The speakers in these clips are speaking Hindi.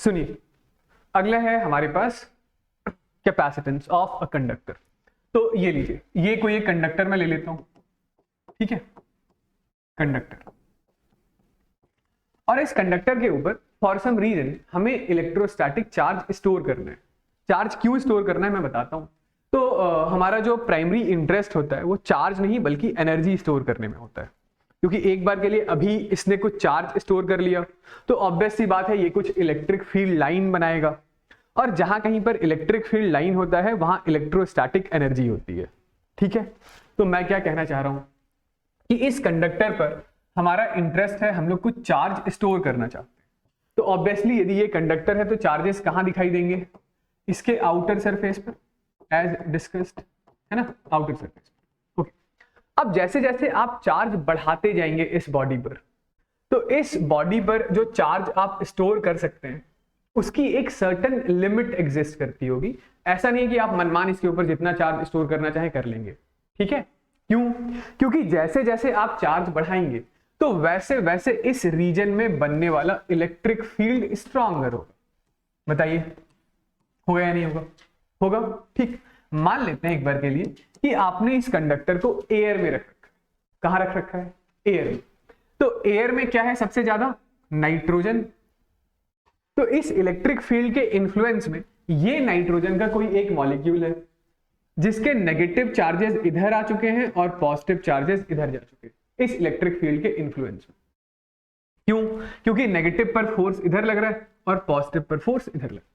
सुनिए, अगला है हमारे पास कैपेसिटेंस ऑफ अ कंडक्टर। तो ये लीजिए, ये कोई एक कंडक्टर मैं ले लेता हूं, ठीक है, कंडक्टर, और इस कंडक्टर के ऊपर फॉर सम रीजन हमें इलेक्ट्रोस्टैटिक चार्ज स्टोर करना है। चार्ज क्यों स्टोर करना है मैं बताता हूं। तो हमारा जो प्राइमरी इंटरेस्ट होता है वो चार्ज नहीं बल्कि एनर्जी स्टोर करने में होता है, क्योंकि एक बार के लिए अभी इसने कुछ चार्ज स्टोर कर लिया तो ऑब्वियस सी बात है ये कुछ इलेक्ट्रिक फील्ड लाइन बनाएगा, और जहां कहीं पर इलेक्ट्रिक फील्ड लाइन होता है वहां इलेक्ट्रोस्टैटिक एनर्जी होती है, ठीक है। तो मैं क्या कहना चाह रहा हूं कि इस कंडक्टर पर हमारा इंटरेस्ट है, हम लोग कुछ चार्ज स्टोर करना चाहते हैं। तो ऑब्वियसली यदि ये कंडक्टर है तो चार्जेस कहां दिखाई देंगे, इसके आउटर सरफेस पर, एज डिस्कस्ड, है ना, आउटर सरफेस। ओके, अब जैसे जैसे आप चार्ज बढ़ाते जाएंगे इस बॉडी पर, तो इस बॉडी पर जो चार्ज आप स्टोर कर सकते हैं उसकी एक सर्टेन लिमिट एग्जिस्ट करती होगी। ऐसा नहीं है कि आप मनमान इसके ऊपर जितना चार्ज स्टोर करना चाहे कर लेंगे, ठीक है। क्यों? क्योंकि जैसे जैसे आप चार्ज बढ़ाएंगे तो वैसे वैसे इस रीजन में बनने वाला इलेक्ट्रिक फील्ड स्ट्रॉन्गर होगा। बताइए होगा या नहीं होगा? होगा, ठीक। मान लेते हैं एक बार के लिए कि आपने इस कंडक्टर को एयर में रख रखा है। कहां रख रखा है? एयर में। तो एयर में क्या है सबसे ज्यादा? नाइट्रोजन। तो इस इलेक्ट्रिक फील्ड के इन्फ्लुएंस में ये नाइट्रोजन का कोई एक मॉलिक्यूल है जिसके नेगेटिव चार्जेस इधर आ चुके हैं और पॉजिटिव चार्जेस इधर जा चुके हैं इस इलेक्ट्रिक फील्ड के इन्फ्लुएंस में। क्यों? क्योंकि नेगेटिव पर फोर्स इधर लग रहा है और पॉजिटिव पर फोर्स इधर लग रहा है।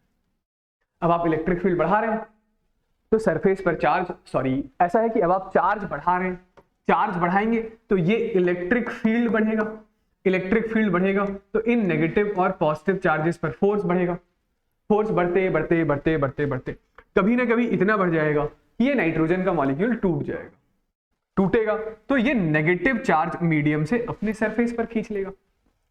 अब आप इलेक्ट्रिक फील्ड बढ़ा रहे हैं तो सरफेस पर चार्ज, ऐसा है कि अब आप चार्ज बढ़ा रहे हैं, चार्ज बढ़ाएंगे तो ये इलेक्ट्रिक फील्ड बढ़ेगा। इलेक्ट्रिक फील्ड बढ़ेगा तो इन नेगेटिव और पॉजिटिव चार्जेस पर फोर्स बढ़ेगा। फोर्स बढ़ते बढ़ते बढ़ते बढ़ते बढ़ते कभी ना कभी इतना बढ़ जाएगा कि ये नाइट्रोजन का मॉलिक्यूल टूट जाएगा। टूटेगा तो ये नेगेटिव चार्ज मीडियम से अपने सरफेस पर खींच लेगा।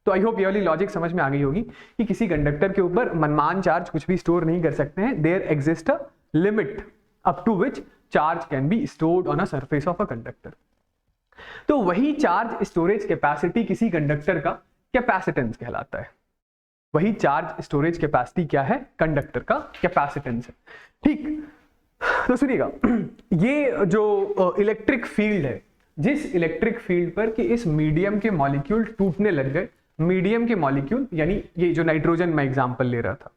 तो आई होप ये वाली लॉजिक समझ में आ गई होगी कि किसी कंडक्टर के ऊपर मनमान चार्ज कुछ भी स्टोर नहीं कर सकते हैं। There exist a limit up to which charge can be stored on a surface of a conductor. तो वही चार्ज स्टोरेज कैपेसिटी किसी कंडक्टर का कैपेसिटेंस कहलाता है। वही चार्ज स्टोरेज कैपेसिटी क्या है? कंडक्टर का कैपेसिटेंस है, ठीक। तो सुनिएगा, ये जो इलेक्ट्रिक फील्ड है, जिस इलेक्ट्रिक फील्ड पर कि इस मीडियम के मॉलिक्यूल टूटने लग गए, मीडियम के मॉलिक्यूल यानी ये जो नाइट्रोजन मैं एग्जांपल ले रहा था,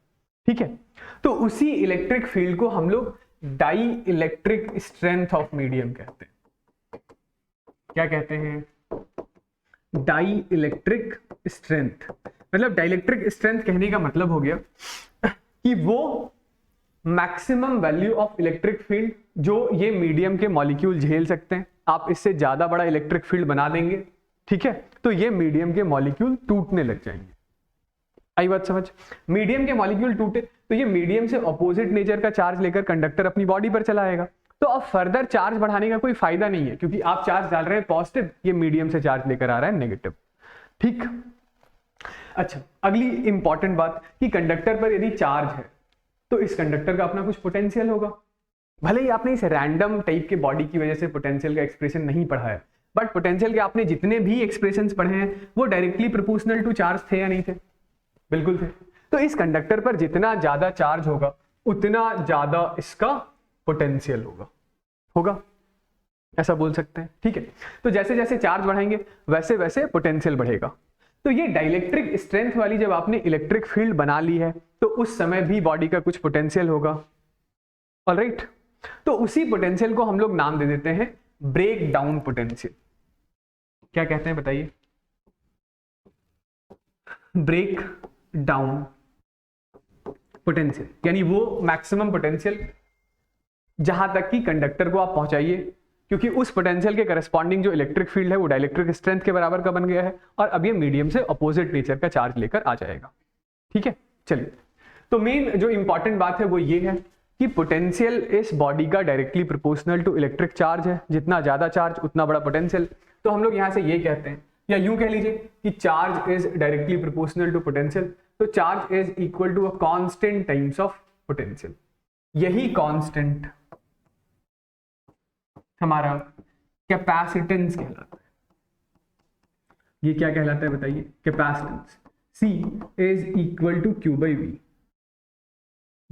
ठीक है, तो उसी इलेक्ट्रिक फील्ड को हम लोग dielectric strength of medium कहते हैं। क्या कहते हैं? Dielectric strength. मतलब डाइलेक्ट्रिक स्ट्रेंथ कहने का मतलब हो गया कि वो maximum value of electric field जो ये मीडियम के मॉलिक्यूल झेल सकते हैं। आप इससे ज्यादा बड़ा इलेक्ट्रिक फील्ड बना देंगे, ठीक है, तो ये मीडियम के मॉलिक्यूल टूटने लग जाएंगे। आई बात समझ? मीडियम के मॉलिक्यूल टूटे तो ये मीडियम से ऑपोजिट नेचर का चार्ज लेकर कंडक्टर अपनी बॉडी पर चला आएगा। तो अब फर्दर चार्ज बढ़ाने का कोई फायदा नहीं है, क्योंकि आप चार्ज डाल रहे हैं पॉजिटिव, ये मीडियम से चार्ज लेकर आ रहा है नेगेटिव, ठीक। अच्छा, अगली इंपॉर्टेंट बात कि कंडक्टर पर यदि चार्ज है तो इस कंडक्टर का अपना कुछ पोटेंशियल होगा। भले ही आपने इस रैंडम टाइप के बॉडी की वजह से पोटेंशियल का एक्सप्रेशन नहीं पढ़ा है, बट पोटेंशियल के आपने जितने भी एक्सप्रेशंस पढ़े हैं वो डायरेक्टली प्रोपोर्शनल टू चार्ज थे या नहीं थे? बिल्कुल थे। तो इस कंडक्टर पर जितना ज्यादा चार्ज होगा उतना ज्यादा इसका पोटेंशियल होगा, ऐसा बोल सकते हैं, ठीक है। तो जैसे जैसे चार्ज बढ़ाएंगे वैसे वैसे पोटेंशियल बढ़ेगा। तो ये डाइलेक्ट्रिक स्ट्रेंथ वाली जब आपने इलेक्ट्रिक फील्ड बना ली है तो उस समय भी बॉडी का कुछ पोटेंशियल होगा, ऑलराइट। तो उसी पोटेंशियल को हम लोग नाम दे देते हैं ब्रेक डाउन पोटेंशियल। क्या कहते हैं बताइए? ब्रेक डाउन पोटेंशियल, यानी वो मैक्सिमम पोटेंशियल जहां तक कि कंडक्टर को आप पहुंचाइए, क्योंकि उस पोटेंशियल के करस्पॉन्डिंग जो इलेक्ट्रिक फील्ड है वो डाइलेक्ट्रिक स्ट्रेंथ के बराबर का बन गया है और अब ये मीडियम से अपोजिट नेचर का चार्ज लेकर आ जाएगा, ठीक है। चलिए, तो मेन जो इंपॉर्टेंट बात है वो ये है कि पोटेंशियल इस बॉडी का directly proportional to electric charge है। जितना ज्यादा चार्ज उतना बड़ा पोटेंशियल। तो हम लोग यहां से ये कहते हैं, या यूं कह लीजिए कि charge is directly proportional to potential. तो charge is equal to a constant times of potential. यही कांस्टेंट हमारा कैपेसिटेंस कहलाता है। ये क्या कहलाता है बताइए? Capacitance. C is equal to Q by V।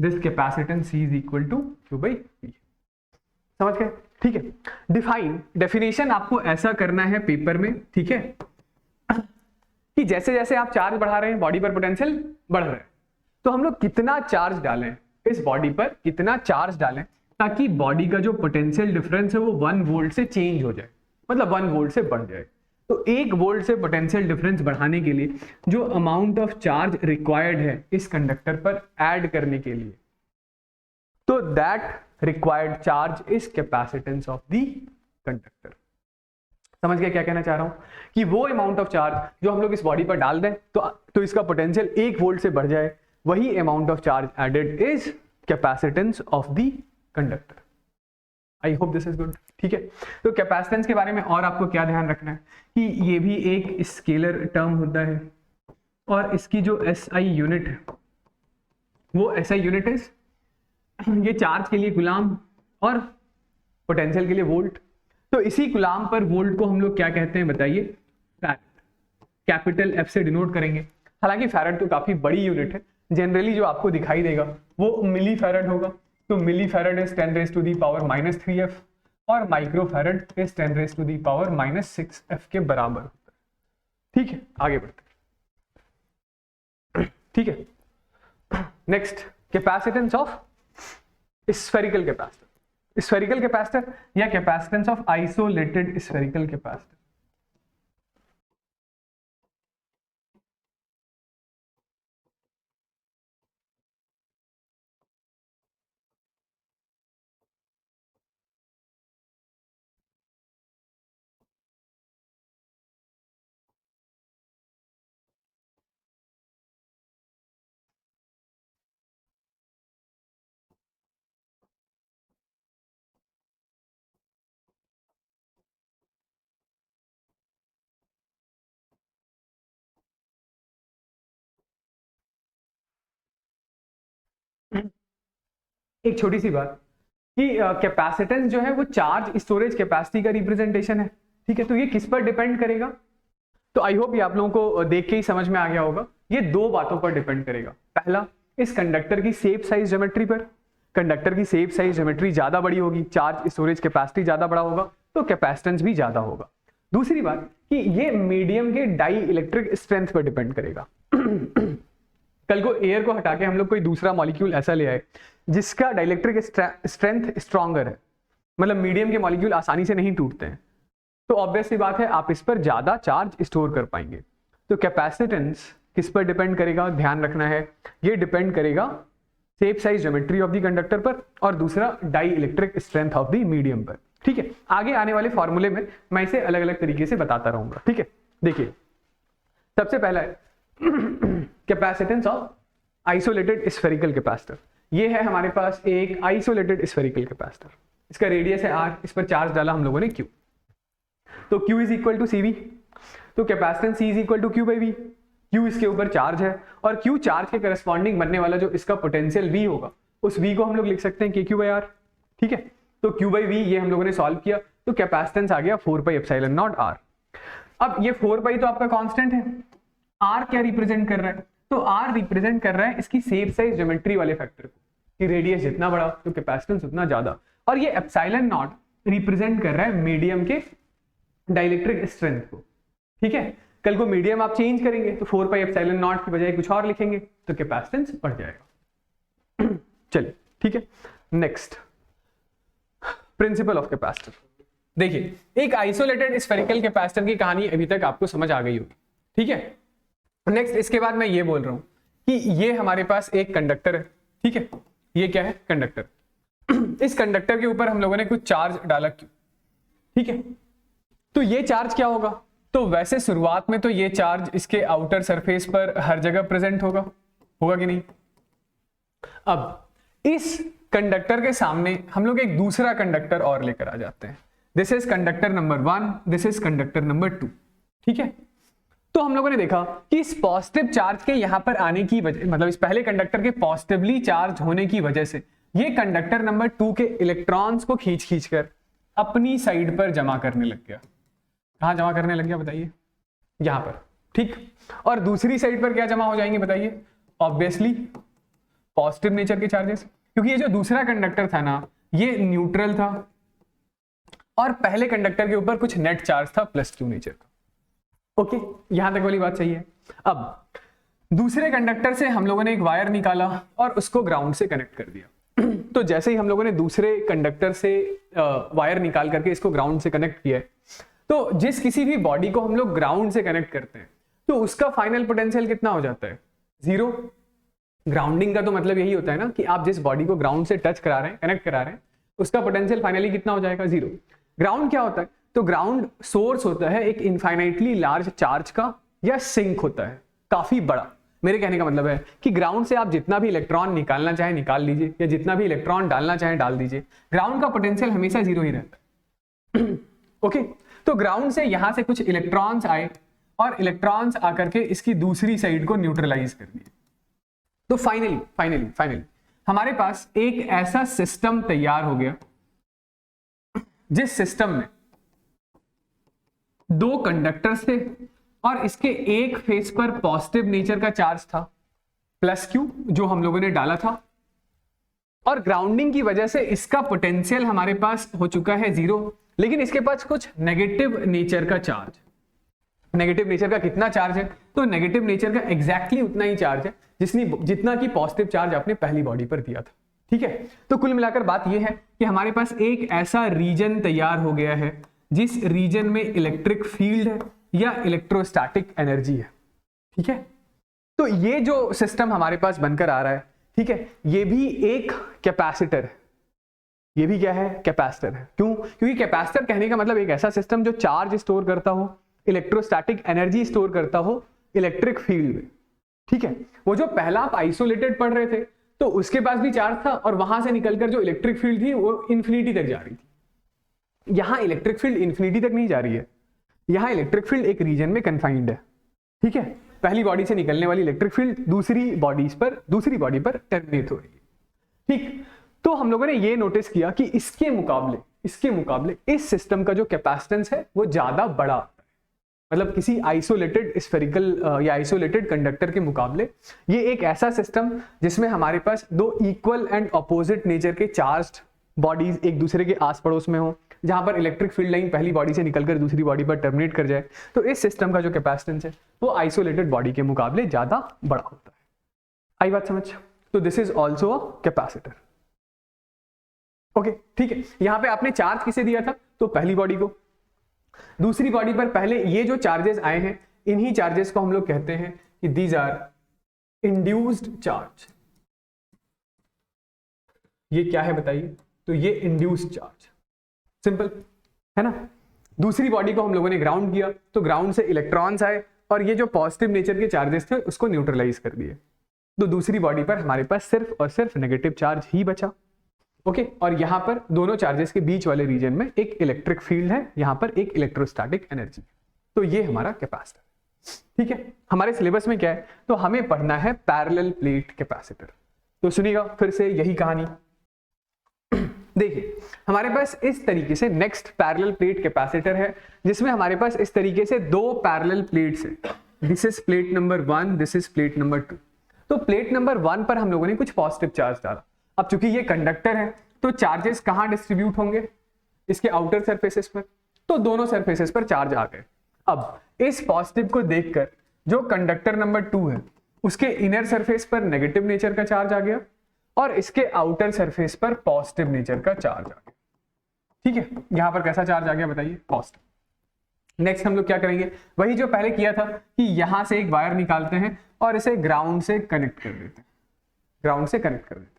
This capacitance C is equal to Q by V। समझ गए? ठीक है। डेफिनेशन आपको ऐसा करना है पेपर में, ठीक है, कि जैसे जैसे आप चार्ज बढ़ा रहे हैं बॉडी पर पोटेंशियल बढ़ रहा है, तो हम लोग कितना चार्ज डालें इस बॉडी पर, कितना चार्ज डालें ताकि बॉडी का जो पोटेंशियल डिफरेंस है वो 1 वोल्ट से चेंज हो जाए, मतलब 1 वोल्ट से बढ़ जाए। तो 1 वोल्ट से पोटेंशियल डिफरेंस बढ़ाने के लिए जो अमाउंट ऑफ चार्ज रिक्वायर्ड है इस कंडक्टर पर ऐड करने के लिए, तो that required charge is capacitance of the conductor. समझ गए क्या कहना चाह रहा हूं? कि वो अमाउंट ऑफ चार्ज जो हम लोग इस बॉडी पर डाल दें तो इसका पोटेंशियल 1 वोल्ट से बढ़ जाए, वही amount of charge added is capacitance of the conductor. I hope this is good. ठीक है, तो कैपेसिटेंस के बारे में और आपको क्या ध्यान रखना है कि ये भी एक स्केलर टर्म होता है और इसकी जो SI यूनिट है वो SI यूनिट इज, ये चार्ज के लिए गुलाम और पोटेंशियल के लिए वोल्ट। तो इसी गुलाम पर वोल्ट को हम लोग क्या कहते हैं बताइए? फैरेड। कैपिटल F से डिनोट करेंगे। हालांकि फैरेड तो काफी बड़ी यूनिट है, जनरली जो आपको दिखाई देगा वो मिली फैरेड होगा। तो milli farad is 10 raised to the power -3F और micro farad is 10 raised to the power -6F के बराबर होता है। ठीक है, आगे बढ़ते हैं। ठीक है, next capacitance of spherical capacitor. Spherical capacitor या capacitance of isolated spherical capacitor. एक छोटी सी बात कि कैपेसिटेंस जो है वो चार्ज स्टोरेज कैपेसिटी का रिप्रेजेंटेशन है। ठीक है, तो ये किस पर डिपेंड करेगा? तो आई होप ये आप लोगों को देख के ही समझ में आ गया होगा। ये 2 बातों पर डिपेंड करेगा। पहला, इस कंडक्टर की शेप साइज ज्योमेट्री पर। कंडक्टर की शेप साइज ज्योमेट्री ज्यादा बड़ी होगी, चार्ज स्टोरेज कैपेसिटी ज्यादा बड़ा होगा, तो कैपेसिटेंस भी ज्यादा होगा। दूसरी बात कि ये मीडियम के डाई इलेक्ट्रिक स्ट्रेंथ पर डिपेंड करेगा। कल को एयर को हटा के हम लोग कोई दूसरा मॉलिक्यूल ऐसा ले आए जिसका डाइलेक्ट्रिक स्ट्रेंथ स्ट्रॉन्गर है, मतलब मीडियम के मॉलिक्यूल आसानी से नहीं टूटते हैं, तो ऑब्वियस सी बात है आप इस पर ज्यादा चार्ज स्टोर कर पाएंगे। तो कैपेसिटेंस किस पर डिपेंड करेगा? ध्यान रखना है, ये डिपेंड करेगा shape size geometry of the conductor पर और दूसरा dielectric strength of the medium पर। ठीक है, आगे आने वाले फॉर्मूले में मैं इसे अलग अलग तरीके से बताता रहूंगा। ठीक है, देखिए सबसे पहला है capacitance of isolated spherical capacitor. ये है हमारे पास एक आइसोलेटेड स्फेरिकल कैपेसिटर, इसका रेडियस है r, इस पर चार्ज डाला हम लोगों ने q, तो q is equal to CV, तो capacitance C is equal to Q by V। Q इसके ऊपर चार्ज है और Q चार्ज के करस्पॉन्डिंग बनने वाला जो इसका पोटेंशियल V होगा उस V को हम लोग लिख सकते हैं KQ बाई R। ठीक है, तो Q बाई V ये हम लोगों ने सॉल्व किया, तो कैपेसिटेंस आ गया 4 पाई एप्सिलॉन नॉट R। अब ये 4 पाई तो आपका कांस्टेंट है, R क्या रिप्रेजेंट कर रहा है? तो R रिप्रेजेंट कर रहा है इसकी शेप साइज ज्योमेट्री वाले फैक्टर को, कि रेडियस जितना बड़ा तो कैपेसिटेंस उतना ज्यादा, और ये एप्सिलॉन नॉट रिप्रेजेंट कर रहा है मीडियम के डाइलेक्ट्रिक स्ट्रेंथ को। ठीक है, कल को मीडियम आप चेंज करेंगे तो 4 पाई एप्सिलॉन नॉट की बजाय कुछ और लिखेंगे तो कैपेसिटेंस बढ़ जाएगा। चलिए ठीक है, नेक्स्ट प्रिंसिपल ऑफ कैपेसिटर। देखिए एक आइसोलेटेड स्फेरिकल कैपेसिटर की कहानी अभी तक आपको समझ आ गई होगी। ठीक है, नेक्स्ट इसके बाद मैं ये बोल रहा हूं कि ये हमारे पास एक कंडक्टर है। ठीक है, ये क्या है? कंडक्टर। इस कंडक्टर के ऊपर हम लोगों ने कुछ चार्ज डाला क्यों? ठीक है, तो ये चार्ज क्या होगा? तो वैसे शुरुआत में तो ये चार्ज इसके आउटर सरफेस पर हर जगह प्रेजेंट होगा कि नहीं? अब इस कंडक्टर के सामने हम लोग एक दूसरा कंडक्टर और लेकर आ जाते हैं। This is conductor number 1, this is conductor number 2। ठीक है, तो हम लोगों ने देखा कि इस पॉजिटिव चार्ज के यहां पर आने की वजह, मतलब इस पहले कंडक्टर के पॉजिटिवली चार्ज होने की वजह से ये कंडक्टर नंबर 2 के इलेक्ट्रॉन्स को खींच कर अपनी साइड पर जमा करने लग गया। कहां जमा करने लग गया बताइए? यहां पर। ठीक, और दूसरी साइड पर क्या जमा हो जाएंगे बताइए? ऑब्वियसली पॉजिटिव नेचर के चार्जेस, क्योंकि ये जो दूसरा कंडक्टर था ना ये न्यूट्रल था और पहले कंडक्टर के ऊपर कुछ नेट चार्ज था +q नेचर का। ओके, यहां तक वाली बात सही है। अब दूसरे कंडक्टर से हम लोगों ने एक वायर निकाला और उसको ग्राउंड से कनेक्ट कर दिया। तो जैसे ही हम लोगों ने दूसरे कंडक्टर से वायर निकाल करके इसको ग्राउंड से कनेक्ट किया है, तो जिस किसी भी बॉडी को हम लोग ग्राउंड से कनेक्ट करते हैं तो उसका फाइनल पोटेंशियल कितना हो जाता है? 0। ग्राउंडिंग का तो मतलब यही होता है ना कि आप जिस बॉडी को ग्राउंड से टच करा रहे हैं, कनेक्ट करा रहे हैं, उसका पोटेंशियल फाइनली कितना हो जाएगा? 0। ग्राउंड क्या होता है? तो ग्राउंड सोर्स होता है एक इनफाइनाइटली लार्ज चार्ज का, या सिंक होता है काफी बड़ा। मेरे कहने का मतलब है कि ग्राउंड से आप जितना भी इलेक्ट्रॉन निकालना चाहे निकाल लीजिए, या जितना भी इलेक्ट्रॉन डालना चाहे डाल दीजिए, ग्राउंड का पोटेंशियल हमेशा 0 ही रहता है। ओके, तो ग्राउंड से यहां से कुछ इलेक्ट्रॉन्स आए और इलेक्ट्रॉन्स आकर के इसकी दूसरी साइड को न्यूट्रलाइज कर दिए। तो फाइनली हमारे पास एक ऐसा सिस्टम तैयार हो गया जिस सिस्टम में 2 कंडक्टर्स थे और इसके एक फेस पर पॉजिटिव नेचर का चार्ज था +q जो हम लोगों ने डाला था, और ग्राउंडिंग की वजह से इसका पोटेंशियल हमारे पास हो चुका है 0, लेकिन इसके पास कुछ नेगेटिव नेचर का चार्ज। नेगेटिव नेचर का कितना चार्ज है? तो नेगेटिव नेचर का एग्जैक्टली उतना ही चार्ज है जितना कि पॉजिटिव चार्ज आपने पहली बॉडी पर दिया था। ठीक है, तो कुल मिलाकर बात यह है कि हमारे पास एक ऐसा रीजन तैयार हो गया है जिस रीजन में इलेक्ट्रिक फील्ड है या इलेक्ट्रोस्टैटिक एनर्जी है। ठीक है, तो ये जो सिस्टम हमारे पास बनकर आ रहा है, ठीक है, ये भी एक कैपेसिटर है। ये भी क्या है? कैपेसिटर है। क्यों? क्योंकि कैपेसिटर कहने का मतलब एक ऐसा सिस्टम जो चार्ज स्टोर करता हो, इलेक्ट्रोस्टैटिक एनर्जी स्टोर करता हो इलेक्ट्रिक फील्ड में। ठीक है, वो जो पहला आप आइसोलेटेड पढ़ रहे थे तो उसके पास भी चार्ज था और वहां से निकलकर जो इलेक्ट्रिक फील्ड थी वो इंफिनिटी तक जा रही थी। यहां इलेक्ट्रिक फील्ड इंफिनिटी तक नहीं जा रही है, यहां इलेक्ट्रिक फील्ड एक रीजन में कन्फाइंड है। ठीक है, पहली बॉडी से निकलने वाली इलेक्ट्रिक फील्ड दूसरी बॉडी पर टर्मिनेट हो रही है। ठीक, तो हम लोगों ने ये नोटिस किया कि इसके मुकाबले इस सिस्टम का जो कैपेसिटेंस है वो ज्यादा बड़ा है। मतलब किसी आइसोलेटेड स्फेरिकल या आइसोलेटेड कंडक्टर के मुकाबले ये एक ऐसा सिस्टम जिसमें हमारे पास 2 इक्वल एंड अपोजिट नेचर के चार्ज्ड बॉडीज एक दूसरे के आस पड़ोस में हो, जहां पर इलेक्ट्रिक फील्ड लाइन पहली बॉडी से निकलकर दूसरी बॉडी पर टर्मिनेट कर जाए, तो इस सिस्टम का जो कैपेसिटेंस है वो आइसोलेटेड बॉडी के मुकाबले ज्यादा बड़ा होता है। आई बात समझ? तो this is also a capacitor. Okay, ठीक है, यहां पे आपने चार्ज किसे दिया था? तो पहली बॉडी को। दूसरी बॉडी पर पहले ये जो चार्जेस आए हैं, इन्हीं चार्जेस को हम लोग कहते हैं कि दीज आर इंड्यूस्ड चार्ज। ये क्या है बताइए? तो ये इंड्यूस्ड चार्ज, सिंपल है ना। दूसरी बॉडी को हम लोगों ने ग्राउंड किया तो ग्राउंड से इलेक्ट्रॉन्स आए और ये जो पॉजिटिव नेचर के चार्जेस थे उसको न्यूट्रलाइज कर दिए। तो दूसरी बॉडी पर हमारे पास सिर्फ और सिर्फ नेगेटिव चार्ज ही बचा। ओके, और यहां पर दोनों चार्जेस के बीच वाले रीजन में एक इलेक्ट्रिक फील्ड है, यहां पर एक इलेक्ट्रोस्टैटिक एनर्जी। तो ये हमारा कैपेसिटर। ठीक है, हमारे सिलेबस में क्या है? तो हमें पढ़ना है पैरेलल प्लेट कैपेसिटर। तो सुनिएगा फिर से यही कहानी। देखिए, हमारे पास इस तरीके से नेक्स्ट पैरेलल प्लेट कैपेसिटर है जिसमें हमारे पास इस तरीके से 2 पैरेलल प्लेट्स है। This is plate number 1, this is plate number 2। तो प्लेट नंबर 1 पर हम लोगों ने कुछ पॉजिटिव चार्ज डाला। अब चूंकि ये कंडक्टर है तो चार्जेस कहां डिस्ट्रीब्यूट होंगे? इसके आउटर सरफेसेस पर। तो दोनों सरफेसेस पर चार्ज आ गए। अब इस पॉजिटिव को देखकर जो कंडक्टर नंबर 2 है उसके इनर सरफेस पर नेगेटिव नेचर का चार्ज आ गया और इसके आउटर सरफेस पर पॉजिटिव नेचर का चार्ज आ गया। ठीक है, यहां पर कैसा चार्ज आ गया बताइए? पॉजिटिव। नेक्स्ट हम लोग क्या करेंगे? वही जो पहले किया था कि यहां से एक वायर निकालते हैं और इसे ग्राउंड से कनेक्ट कर देते हैं। ग्राउंड से कनेक्ट कर देते हैं।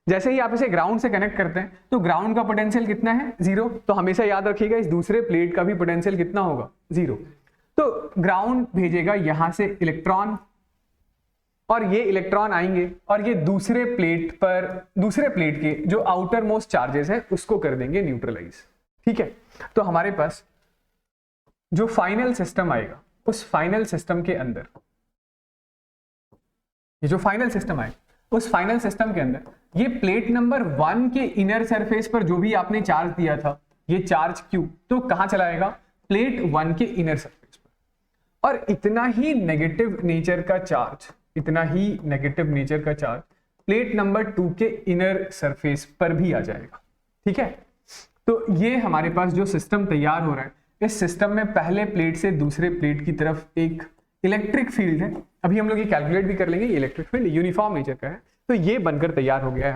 जैसे ही आप इसे ग्राउंड से कनेक्ट करते हैं तो ग्राउंड का पोटेंशियल कितना है? 0। तो हमेशा याद रखिएगा इस दूसरे प्लेट का भी पोटेंशियल कितना होगा? 0। तो ग्राउंड भेजेगा यहां से इलेक्ट्रॉन और ये इलेक्ट्रॉन आएंगे और ये दूसरे प्लेट के जो आउटर मोस्ट चार्जेस है उसको कर देंगे न्यूट्रलाइज। ठीक है, तो हमारे पास जो फाइनल सिस्टम आएगा उस फाइनल सिस्टम के अंदर, ये जो फाइनल सिस्टम आएगा उस फाइनल सिस्टम के अंदर ये प्लेट नंबर 1 के इनर सरफेस पर जो भी आपने चार्ज दिया था, ये चार्ज Q, तो कहां चला जाएगा? प्लेट 1 के इनर सरफेस पर। और इतना ही नेगेटिव नेचर का चार्ज प्लेट नंबर 2 के इनर सरफेस पर भी आ जाएगा। ठीक है, तो ये हमारे पास जो सिस्टम तैयार हो रहा है, इस सिस्टम में पहले प्लेट से दूसरे प्लेट की तरफ एक इलेक्ट्रिक फील्ड है। अभी हम लोग ये कैलकुलेट भी कर लेंगे, ये इलेक्ट्रिक फील्ड यूनिफॉर्म नेचर का है। तो ये बनकर तैयार हो गया है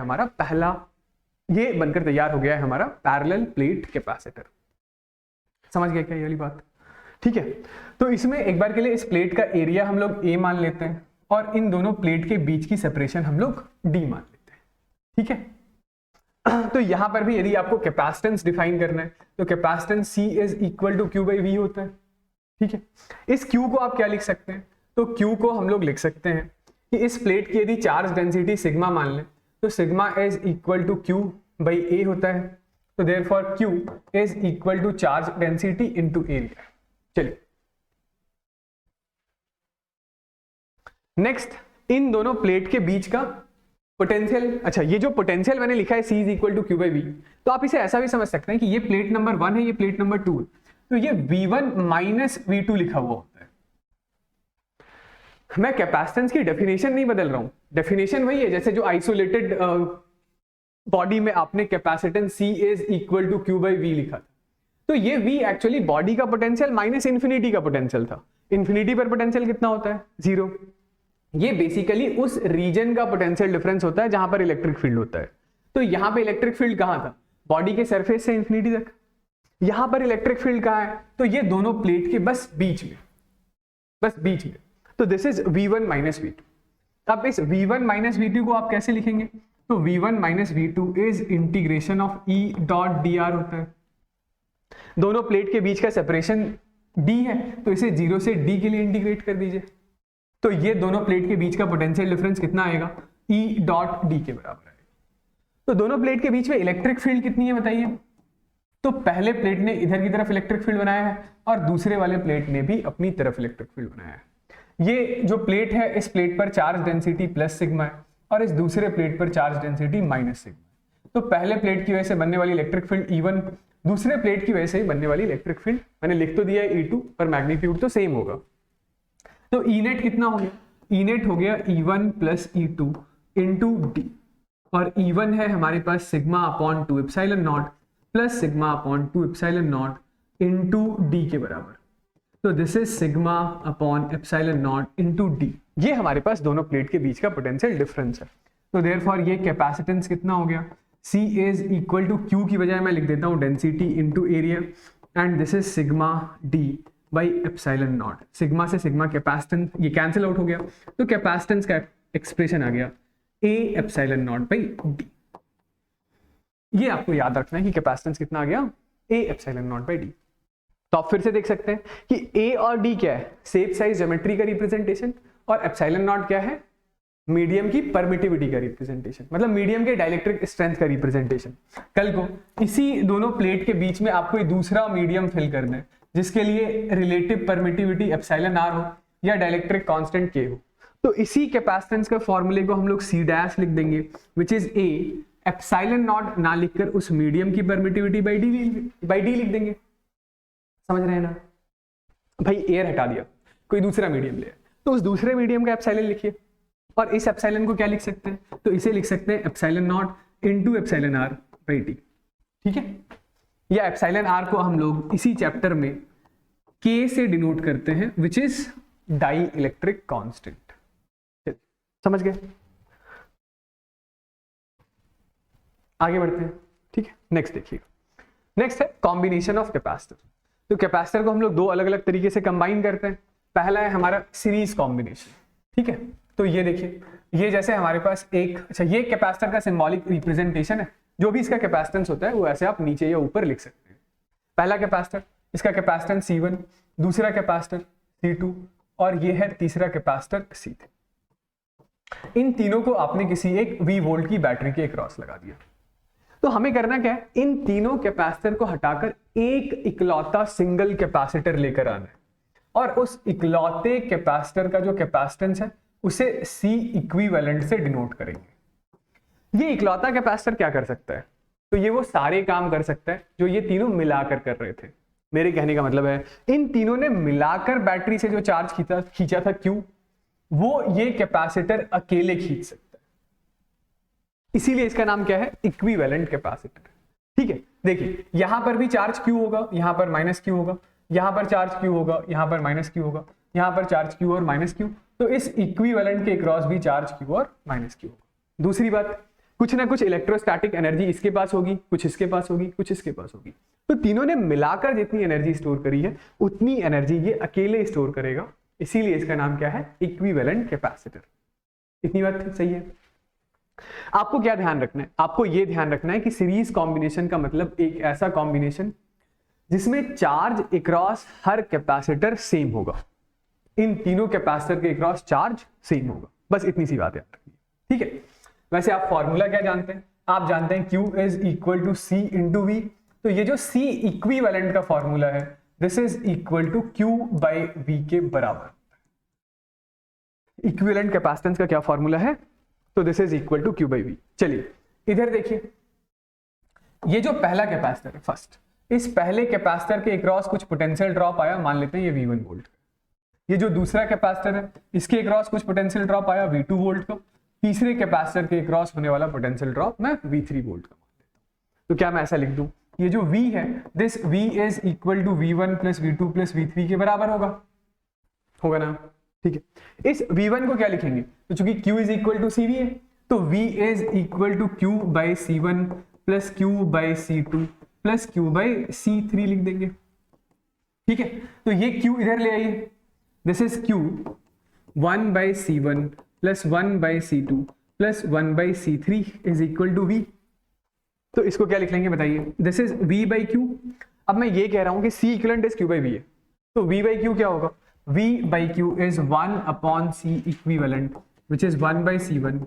हमारा पैरेलल प्लेट कैपेसिटर। समझ गए क्या ये वाली बात? ठीक है, तो इसमें एक बार के लिए इस प्लेट का एरिया हम लोग A मान लेते हैं और इन दोनों प्लेट के बीच की सेपरेशन हम लोग D मान लेते हैं। ठीक है, तो यहां पर भी यदि आपको कैपेसिटेंस डिफाइन करना है तो capacitance C is equal to Q/V होता है। ठीक है, इस Q को आप क्या लिख सकते हैं? तो Q को हम लोग लिख सकते हैं कि इस प्लेट की यदि चार्ज डेंसिटी सिग्मा मान लें तो sigma is equal to Q/A होता है। तो therefore Q is equal to charge density into area. चलिए नेक्स्ट, इन दोनों प्लेट के बीच का पोटेंशियल। अच्छा, ये जो पोटेंशियल मैंने लिखा है C is equal to Q/V, तो आप इसे ऐसा भी समझ सकते हैं कि ये प्लेट नंबर 1 है, ये प्लेट नंबर 2 है, तो ये V1 माइनस V2 लिखा हुआ होता है। मैं कैपेसिटेंस की डेफिनेशन नहीं बदल रहा हूं, डेफिनेशन वही है जैसे जो आइसोलेटेड बॉडी में आपने capacitance C is equal to Q/V लिखा था। तो ये V एक्चुअली बॉडी का पोटेंशियल माइनस इंफिनिटी का पोटेंशियल था। इंफिनिटी पर पोटेंशियल कितना होता है? 0। ये बेसिकली उस रीजन का पोटेंशियल डिफरेंस होता है जहां पर इलेक्ट्रिक फील्ड होता है। तो यहां पे इलेक्ट्रिक फील्ड कहां था? बॉडी के सरफेस से इंफिनिटी तक। यहां पर इलेक्ट्रिक फील्ड कहां है? तो ये दोनों प्लेट के बस बीच में। तो this is V1 minus V2। अब इस V1 माइनस V2 को आप कैसे लिखेंगे? तो V1 minus V2 is integration of E dot dr होता है। दोनों प्लेट के बीच का सेपरेशन D है, तो इसे 0 से D के लिए इंटीग्रेट कर दीजिए। तो ये दोनों प्लेट के बीच का पोटेंशियल डिफरेंस कितना आएगा? E डॉट D के बराबर आएगा। तो दोनों प्लेट के बीच में इलेक्ट्रिक फील्ड कितनी है बताइए? तो पहले प्लेट ने इधर की तरफ इलेक्ट्रिक फील्ड बनाया है और दूसरे वाले प्लेट ने भी अपनी तरफ इलेक्ट्रिक फील्ड बनाया है। ये जो प्लेट है, इस प्लेट पर चार्ज डेंसिटी प्लस सिग्मा है और इस दूसरे प्लेट पर चार्ज डेंसिटी माइनस सिग्मा। तो पहले प्लेट की वजह से बनने वाली इलेक्ट्रिक फील्ड E1, दूसरे प्लेट की वजह से बनने वाली इलेक्ट्रिक फील्ड मैंने लिख तो दिया है E2, पर मैग्नीट्यूड तो सेम होगा। तो E नेट कितना हो गया? E नेट हो गया E1 plus E2 into D, और E1 है हमारे पास sigma upon 2 epsilon naught plus sigma upon 2 epsilon naught into D के बराबर। तो this is sigma upon epsilon naught into D। ये हमारे पास दोनों प्लेट के बीच का पोटेंशियल डिफरेंस है। तो देयरफॉर ये कैपेसिटेंस कितना हो गया? C is equal to Q की बजाय मैं लिख देता हूं density into area, and this is sigma D by epsilon naught. Sigma से सिग्मा कैपेसिटेंस ये कैंसिल आउट हो गया, तो कैपेसिटेंस का एक्सप्रेशन आ गया A epsilon naught by D। ये आपको याद रखना है कि कैपेसिटेंस कितना आ गया? A epsilon naught by D। तो आप फिर से देख सकते हैं कि A और D क्या है? शेप साइज ज्योमेट्री का रिप्रेजेंटेशन, और एप्सिलॉन नॉट क्या है? मीडियम की परमिटिविटी का रिप्रेजेंटेशन, मतलब मीडियम के डाइलेक्ट्रिक स्ट्रेंथ का रिप्रेजेंटेशन। कल को इसी दोनों प्लेट के बीच में आपको दूसरा मीडियम फिल करना है जिसके लिए रिलेटिव परमिटिविटी एप्सिलॉन r हो या डाइलेक्ट्रिक कांस्टेंट K हो। तो इसी कैपेसिटेंस का फॉर्मूले को हम लोग C डैश लिख देंगे, which is A epsilon not ना लिखकर उस मीडियम की परमिटिविटी बाई D लिख देंगे। समझ रहे हैं ना भाई? एयर हटा दिया, कोई दूसरा मीडियम ले, तो उस दूसरे मीडियम का एप्सिलॉन लिखिए, और इस एप्सिलॉन को क्या लिख सकते हैं? तो इसे लिख सकते हैं epsilon naught into epsilon r by D। ठीक है, या एप्सिलॉन r को हम लोग इसी चैप्टर में K से डिनोट करते हैं, which is dielectric constant. समझ गए? आगे बढ़ते हैं। ठीक है, नेक्स्ट देखिए, नेक्स्ट है कॉम्बिनेशन ऑफ कैपेसिटर। तो कैपेसिटर को हम लोग दो अलग अलग तरीके से कंबाइन करते हैं। पहला है हमारा सीरीज कॉम्बिनेशन। ठीक है, तो ये देखिए, ये जैसे हमारे पास एक, अच्छा ये कैपेसिटर का सिंबॉलिक रिप्रेजेंटेशन है, जो भी इसका कैपेसिटेंस होता है वो ऐसे आप नीचे या ऊपर लिख सकते हैं। पहला कैपेसिटर, इसका कैपेसिटेंस C1, दूसरा कैपेसिटर C2, और ये है तीसरा कैपेसिटर C3। इन तीनों को आपने किसी एक V वोल्ट की बैटरी के अक्रॉस लगा दिया। तो हमें करना क्या है? इन तीनों कैपेसिटर को हटाकर एक इकलौता सिंगल कैपेसिटर लेकर आना है, और उस इकलौते कैपेसिटर का जो कैपेसिटेंस है उसे C इक्विवेलेंट से डिनोट करेंगे। ये इकलौता कैपेसिटर क्या कर सकता है? तो ये वो सारे काम कर सकता है जो ये तीनों मिलाकर कर रहे थे। मेरे कहने का मतलब है इन तीनों ने मिलाकर बैटरी से जो चार्ज खींचा था Q, वो ये कैपेसिटर अकेले खींच सकता है। इसीलिए इसका नाम क्या है, इक्विवेलेंट कैपेसिटर। ठीक है, देखिए यहां पर भी चार्ज क्यू होगा, यहां पर माइनस क्यू होगा, यहां पर चार्ज क्यू होगा, यहां पर माइनस क्यू होगा, यहां पर चार्ज क्यू और माइनस क्यू, तो इस इक्विवेलेंट के क्रॉस भी चार्ज क्यू और माइनस क्यू होगा। दूसरी बात, कुछ ना कुछ इलेक्ट्रोस्टैटिक एनर्जी इसके पास होगी, कुछ इसके पास होगी, कुछ इसके पास होगी, तो तीनों ने मिलाकर जितनी एनर्जी स्टोर करी है उतनी एनर्जी ये अकेले स्टोर करेगा, इसीलिए इसका नाम क्या है, इक्विवेलेंट कैपेसिटर। इतनी बात सही है। आपको क्या ध्यान रखना है, आपको यह ध्यान रखना है कि सीरीज कॉम्बिनेशन का मतलब एक ऐसा कॉम्बिनेशन जिसमें चार्ज अक्रॉस हर कैपेसिटर सेम होगा, इन तीनों कैपेसिटर के अक्रॉस चार्ज सेम होगा, बस इतनी सी बात याद रखिए। ठीक है, वैसे आप फॉर्मूला क्या जानते हैं, आप जानते हैं Q is equal to C into V, तो ये जो C इक्विवेलेंट का फॉर्मूला है, this is equal to Q by V के बराबर। इक्विवेलेंट कैपेसिटेंस का क्या फॉर्मूला है, तो this is equal to Q by V। चलिए इधर देखिए, ये जो पहला कैपेसिटर है फर्स्ट, इस पहले कैपेसिटर के अक्रॉस कुछ पोटेंशियल ड्रॉप आया, मान लेते हैं ये V1 वोल्ट। ये जो दूसरा कैपेसिटर है, इसके अक्रॉस कुछ पोटेंशियल ड्रॉप आया V2 वोल्ट का, तीसरे कैपेसिटर के अक्रॉस होने वाला पोटेंशियल ड्रॉप मैं V3 वोल्ट का मान लेता हूं। तो क्या मैं ऐसा लिख दूं, ये जो V है, this V is equal to V1 plus V2 plus V3 के बराबर होगा ना। ठीक है, इस V1 को क्या लिखेंगे, तो चूंकि Q is equal to CV है, तो V is equal to Q by C1 plus Q by C2 plus Q by C3 लिख देंगे। ठीक है, तो ये Q इधर ले आइए, this is Q 1 by C1 plus 1 by C2 plus 1 by C3 is equal to V। तो इसको क्या लिख लेंगे बताइए, this is V by Q। अब मैं ये कह रहा हूं कि C equivalent is Q by V है, तो V बाई Q क्या होगा, V by Q is 1 upon C equivalent which is 1 by C1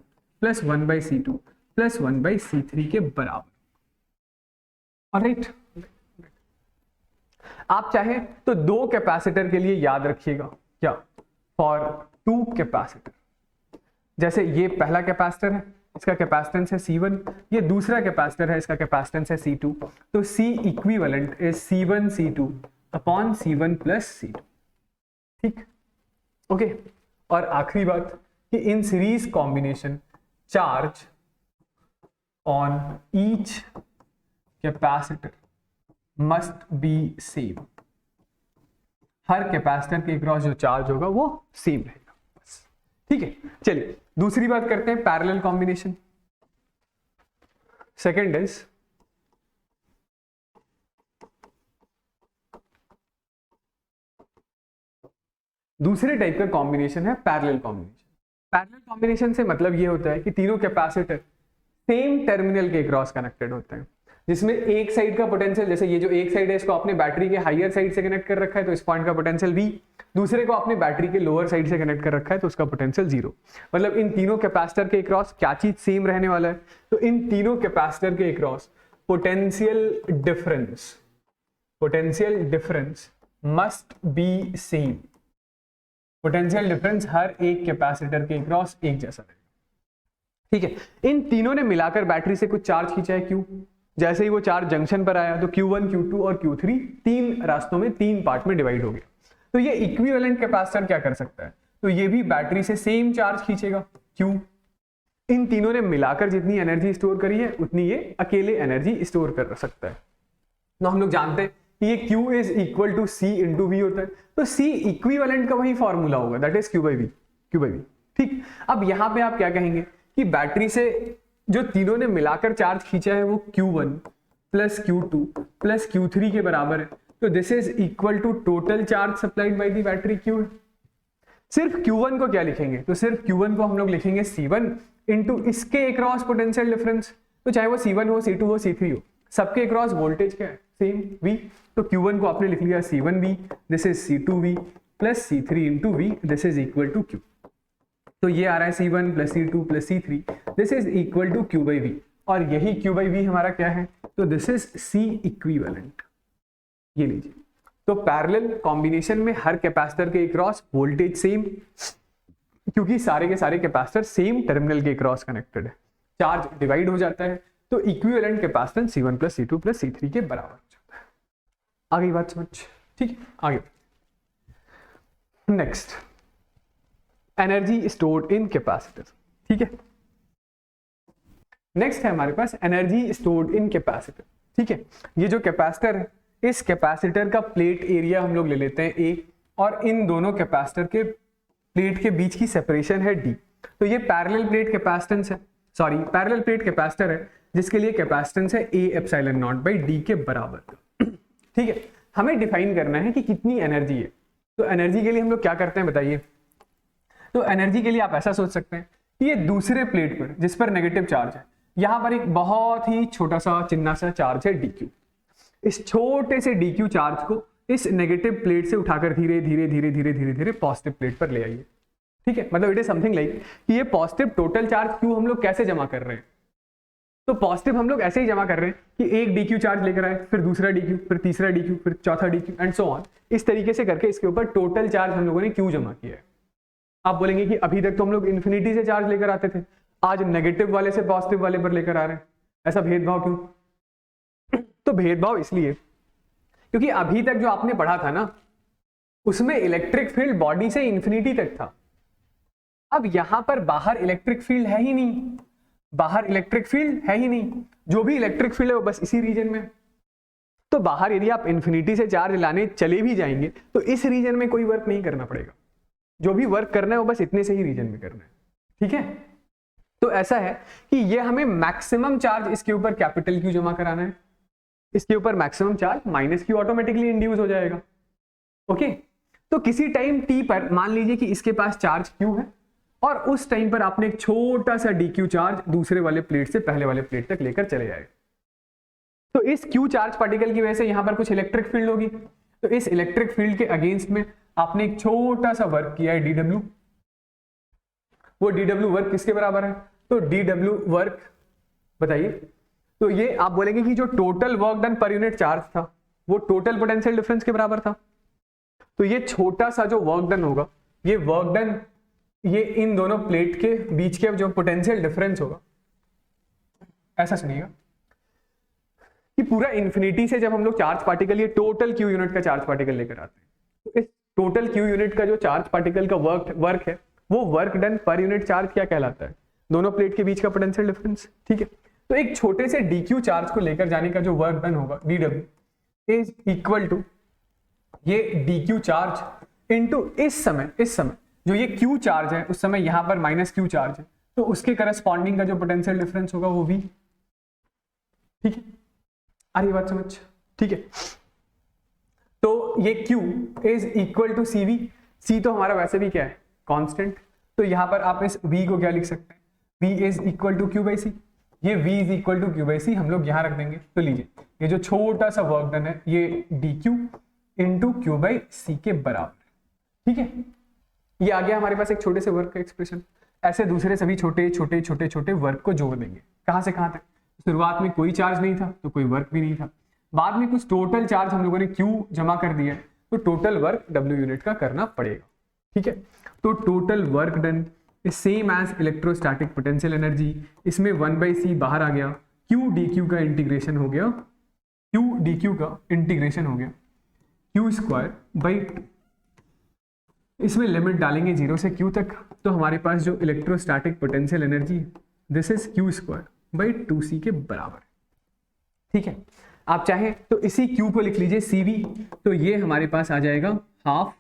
plus 1 by C2 plus 1 by C3 के बराबर। ऑलराइट, आप चाहे तो दो कैपेसिटर के लिए याद रखिएगा, क्या, फॉर टू कैपेसिटर, जैसे ये पहला कैपेसिटर है, इसका कैपेसिटेंस है C1, ये दूसरा कैपेसिटर है, इसका कैपेसिटेंस है C2, तो C equivalent is C1 C2 upon C1 plus C2। ठीक, ओके। और आखिरी बात कि in series combination charge on each capacitor must be same, her capacitor के अक्रॉस जो चार्ज होगा वो सेम रहेगा, बस। ठीक है, चलिए दूसरी बात करते हैं, पैरेलल कॉम्बिनेशन। सेकंड इज दूसरे टाइप का कॉम्बिनेशन है पैरेलल कॉम्बिनेशन। पैरेलल कॉम्बिनेशन से मतलब ये होता है कि तीनों कैपेसिटर सेम टर्मिनल के क्रॉस कनेक्टेड होते हैं, जिसमें एक साइड का पोटेंशियल, जैसे ये जो एक साइड है इसको आपने बैटरी के हायर साइड से कनेक्ट कर रखा है तो इस पॉइंट का पोटेंशियल V, दूसरे को आपने बैटरी के लोअर साइड से कनेक्ट कर रखा है तो उसका पोटेंशियल 0। मतलब इन तीनों कैपेसिटर के क्रॉस क्या चीज सेम रहने वाला है, तो इन तीनों कैपेसिटर के cross potential difference must be same. Potential difference हर एक कैपेसिटर के क्रॉस एक जैसा रहेगा। ठीक है, इन तीनों ने मिलाकर बैटरी से कुछ चार्ज खींचा है Q, जैसे ही वो चार्ज जंक्शन पर आया तो Q1 Q2 और Q3 तीन रास्तों में तीन पार्ट में डिवाइड हो गया। तो ये इक्विवेलेंट कैपेसिटर क्या कर सकता है, तो ये भी बैटरी से सेम चार्ज खींचेगा Q। इन तीनों ने मिलाकर जितनी एनर्जी स्टोर करी है उतनी ये अकेले एनर्जी स्टोर कर सकता है। तो हम लोग जानते हैं कि ये Q is equal to C into V होता है, तो C इक्विवेलेंट का वही फॉर्मूला होगा, that is Q by V। ठीक, अब यहां पे आप क्या कहेंगे कि बैटरी से जो तीनों ने मिलाकर चार्ज खींचा है वो Q1 plus Q2 plus Q3 के बराबर है, तो this is equal to total charge supplied by the battery Q है। सिर्फ Q1 को क्या लिखेंगे, तो सिर्फ Q1 को हम लोग लिखेंगे C1 इंटू इसके अक्रॉस पोटेंशियल डिफरेंस, तो चाहे वो C1 हो, C2 हो, C3 हो, सबके अक्रॉस वोल्टेज क्या है, सेम V। तो Q1 को आपने लिख लिया C1V, this is C2V plus C3 into V, this is equal to Q। तो ये आ रहा है C1 plus C2 plus C3, this is equal to Q by V, और यही Q बाई V हमारा क्या है, तो दिस इज C इक्विवेलेंट। ये लीजिए, तो पैरेलल कॉम्बिनेशन में हर कैपेसिटर के अक्रॉस वोल्टेज सेम, क्योंकि सारे के सारे कैपेसिटर सेम टर्मिनल के अक्रॉस कनेक्टेड है, चार्ज डिवाइड हो जाता है, तो equivalent capacitance C1 plus C2 plus C3 के बराबर हो जाता है। आगे बात समझ, ठीक है, आगे next, energy stored in capacitor. ठीक है, नेक्स्ट है हमारे पास एनर्जी स्टोर्ड इन कैपेसिटर। ठीक है, ये जो कैपेसिटर है, इस कैपेसिटर का प्लेट एरिया हम लोग ले लेते हैं ए, और इन दोनों कैपेसिटर के प्लेट के बीच की सेपरेशन है डी। तो ये पैरेलल प्लेट कैपेसिटेंस है, सॉरी पैरेलल प्लेट कैपेसिटर है, जिसके लिए कैपेसिटेंस है A epsilon naught by D के बराबर। ठीक है, हमें डिफाइन करना है कि कितनी एनर्जी है। तो एनर्जी के लिए हम लोग क्या करते हैं बताइए। तो एनर्जी के लिए आप ऐसा सोच सकते हैं कि ये दूसरे प्लेट पर जिस पर नेगेटिव चार्ज है, यहां पर एक बहुत ही छोटा सा चिन्ना सा चार्ज है dq। इस छोटे से dq चार्ज को इस नेगेटिव प्लेट से उठाकर धीरे धीरे धीरे धीरे धीरे धीरे पॉजिटिव प्लेट पर ले आइए। ठीक है, मतलब इट इज समथिंग लाइक कि ये पॉजिटिव टोटल चार्ज q हम लोग कैसे जमा कर रहे हैं। तो पॉजिटिव हम लोग ऐसे ही जमा कर रहे हैं कि एक dq चार्ज लेकर आए, फिर दूसरा dq, फिर तीसरा dq, फिर चौथा dq एंड सो ऑन। इस तरीके से करके इसके ऊपर टोटल चार्ज हम लोगों ने q जमा किया है। आप बोलेंगे कि अभी तक तो हम लोग इन्फिनिटी से चार्ज लेकर आते थे, आज नेगेटिव वाले से पॉजिटिव वाले पर लेकर आ रहे हैं, ऐसा भेदभाव क्यों? तो भेदभाव इसलिए क्योंकि अभी तक जो आपने पढ़ा था ना, उसमें इलेक्ट्रिक फील्ड बॉडी से इन्फिनिटी तक था। अब यहां पर बाहर इलेक्ट्रिक फील्ड है ही नहीं, बाहर इलेक्ट्रिक फील्ड है ही नहीं, जो भी इलेक्ट्रिक फील्ड है वो बस इसी रीजन में। तो बाहर यदि आप इन्फिनिटी से चार्ज लाने चले भी जाएंगे तो इस रीजन में कोई वर्क नहीं करना पड़ेगा, जो भी वर्क करना है वो बस इतने से ही रीजन में करना है। ठीक है, तो ऐसा है कि ये हमें मैक्सिमम चार्ज इसके ऊपर कैपिटल क्यू जमा कराना है, इसके ऊपर maximum charge minus Q automatically induce हो जाएगा। ओके, तो किसी टाइम टी पर मान लीजिए कि इसके पास चार्ज क्यू है और उस टाइम पर आपने एक छोटा सा डी क्यू चार्ज दूसरे वाले प्लेट से पहले वाले प्लेट तक लेकर चले आए। तो इस क्यू चार्ज पार्टिकल की वजह से यहां पर कुछ इलेक्ट्रिक फील्ड होगी, तो इस इलेक्ट्रिक फील्ड के अगेंस्ट में आपने एक छोटा सा वर्क किया है dw। वो dw वर्क किसके बराबर है? तो dw वर्क बताइए। तो ये आप बोलेंगे कि जो total work done per unit charge था वो टोटल पोटेंशियल डिफरेंस के बराबर था। तो ये छोटा सा जो वर्क डन होगा, ये वर्क डन ये इन दोनों प्लेट के बीच के जो पोटेंशियल डिफरेंस होगा, ऐसा सुनिएगा कि पूरा इन्फिनिटी से जब हम लोग चार्ज पार्टिकल, ये टोटल क्यू यूनिट का चार्ज पार्टिकल लेकर आते हैं, तो इस टोटल क्यू यूनिट का जो चार्ज पार्टिकल का वर्क है, वो work done per unit charge क्या कहलाता है? दोनों प्लेट के बीच का पोटेंशियल डिफरेंस। ठीक है, तो एक छोटे से dq चार्ज को लेकर जाने का जो वर्क डन होगा dw इज इक्वल टू ये dq चार्ज इनटू इस समय जो ये q चार्ज है, उस समय यहां पर माइनस q चार्ज है, तो उसके करस्पॉन्डिंग का जो पोटेंशियल डिफरेंस होगा वो v। ठीक है, आ रही बात समझ? ठीक है, तो ये q is equal to cv। c तो हमारा वैसे भी क्या है? कांस्टेंट। तो यहां पर आप इस v को क्या लिख सकते हैं? v is equal to q by C. ये v is equal to q by C हम लोग यहां रख देंगे। तो लीजिए, ये जो छोटा सा वर्क डन है ये dq इंटू क्यू बाई सी के बराबर। ठीक है, ये आ गया हमारे पास एक छोटे से वर्क का एक्सप्रेशन। ऐसे दूसरे सभी छोटे छोटे छोटे छोटे वर्क को जोड़ देंगे। कहां से कहां तक? शुरुआत में कोई चार्ज नहीं था तो कोई वर्क भी नहीं था, बाद में कुछ टोटल चार्ज हम लोगों ने Q जमा कर दिया, तो टोटल वर्क W यूनिट का करना पड़ेगा। ठीक है, तो total work done is same as electrostatic potential energy. इसमें 1/c बाहर आ गया, Q dq का इंटीग्रेशन हो गया, Q dq का इंटीग्रेशन हो गया Q स्क्वायर बाई, इसमें लिमिट डालेंगे 0 से Q तक, तो हमारे पास जो electrostatic potential energy this is Q square by 2c के बराबर। ठीक है, आप चाहें तो इसी Q को लिख लीजिए CV, तो ये हमारे पास आ जाएगा हाफ।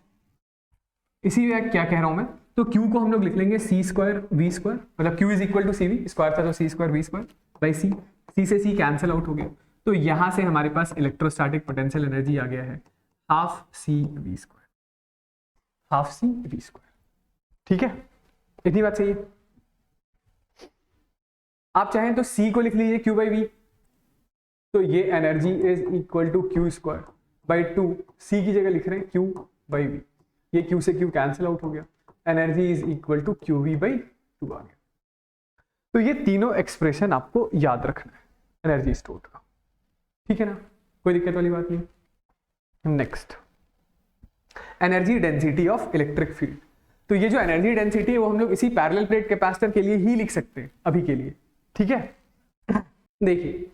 इसी में क्या कह रहा हूं मैं, तो Q को हम लोग लिख लेंगे C स्क्वायर V स्क्वायर, मतलब Q is equal to CV, square था तो C स्क्वायर V स्क्वायर बाई C। C से C कैंसिल आउट हो गया, तो यहां से हमारे पास इलेक्ट्रोस्टैटिक पोटेंशियल एनर्जी आ गया है half C V square, half C V square. ठीक है, इतनी बात सही है। आप चाहें तो C को लिख लीजिए Q बाई V, तो ये energy is equal to Q square by 2, C की जगह लिख रहे हैं Q बाई V, ये Q से Q कैंसिल आउट हो गया, energy is equal to QV by 2 आ गया। तो ये तीनों एक्सप्रेशन आपको याद रखना है एनर्जी स्टोर्ड का। ठीक है ना, कोई दिक्कत वाली बात नहीं। Next, energy density of electric field. तो ये जो एनर्जी डेंसिटी है वो हम लोग इसी पैरेलल प्लेट कैपेसिटर के लिए ही लिख सकते हैं अभी के लिए। ठीक है, देखिए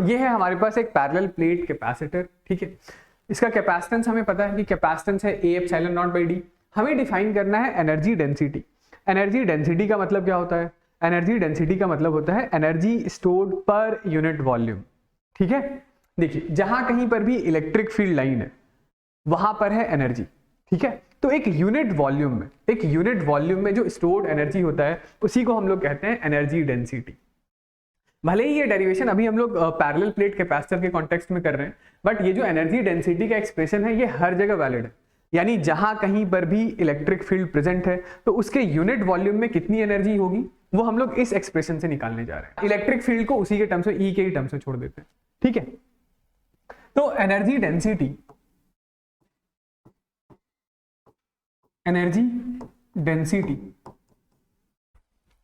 ये है हमारे पास एक पैरेलल प्लेट कैपेसिटर। ठीक है, इसका कैपेसिटेंस हमें पता है कि कैपेसिटेंस है A epsilon naught by D. हमें डिफाइन करना है एनर्जी डेंसिटी। एनर्जी डेंसिटी का मतलब क्या होता है? एनर्जी डेंसिटी का मतलब होता है energy stored per unit volume. ठीक है, देखिए जहां कहीं पर भी इलेक्ट्रिक फील्ड लाइन है वहां पर है एनर्जी। ठीक है, तो एक यूनिट वॉल्यूम में जो स्टोर्ड एनर्जी होता है उसी को हम लोग कहते हैं एनर्जी डेंसिटी। भले ही ये डेरिवेशन अभी हम लोग पैरेलल प्लेट कैपेसिटर के कॉन्टेक्स्ट में कर रहे हैं, बट ये जो एनर्जी डेंसिटी का एक्सप्रेशन है ये हर जगह वैलिड है। यानी जहां कहीं पर भी इलेक्ट्रिक फील्ड प्रेजेंट है तो उसके यूनिट वॉल्यूम में कितनी एनर्जी होगी वो हम लोग इस एक्सप्रेशन से निकालने जा रहे हैं। इलेक्ट्रिक फील्ड को उसी के टर्म्स में, ई के ही टर्म्स में छोड़ देते हैं। ठीक है, तो एनर्जी डेंसिटी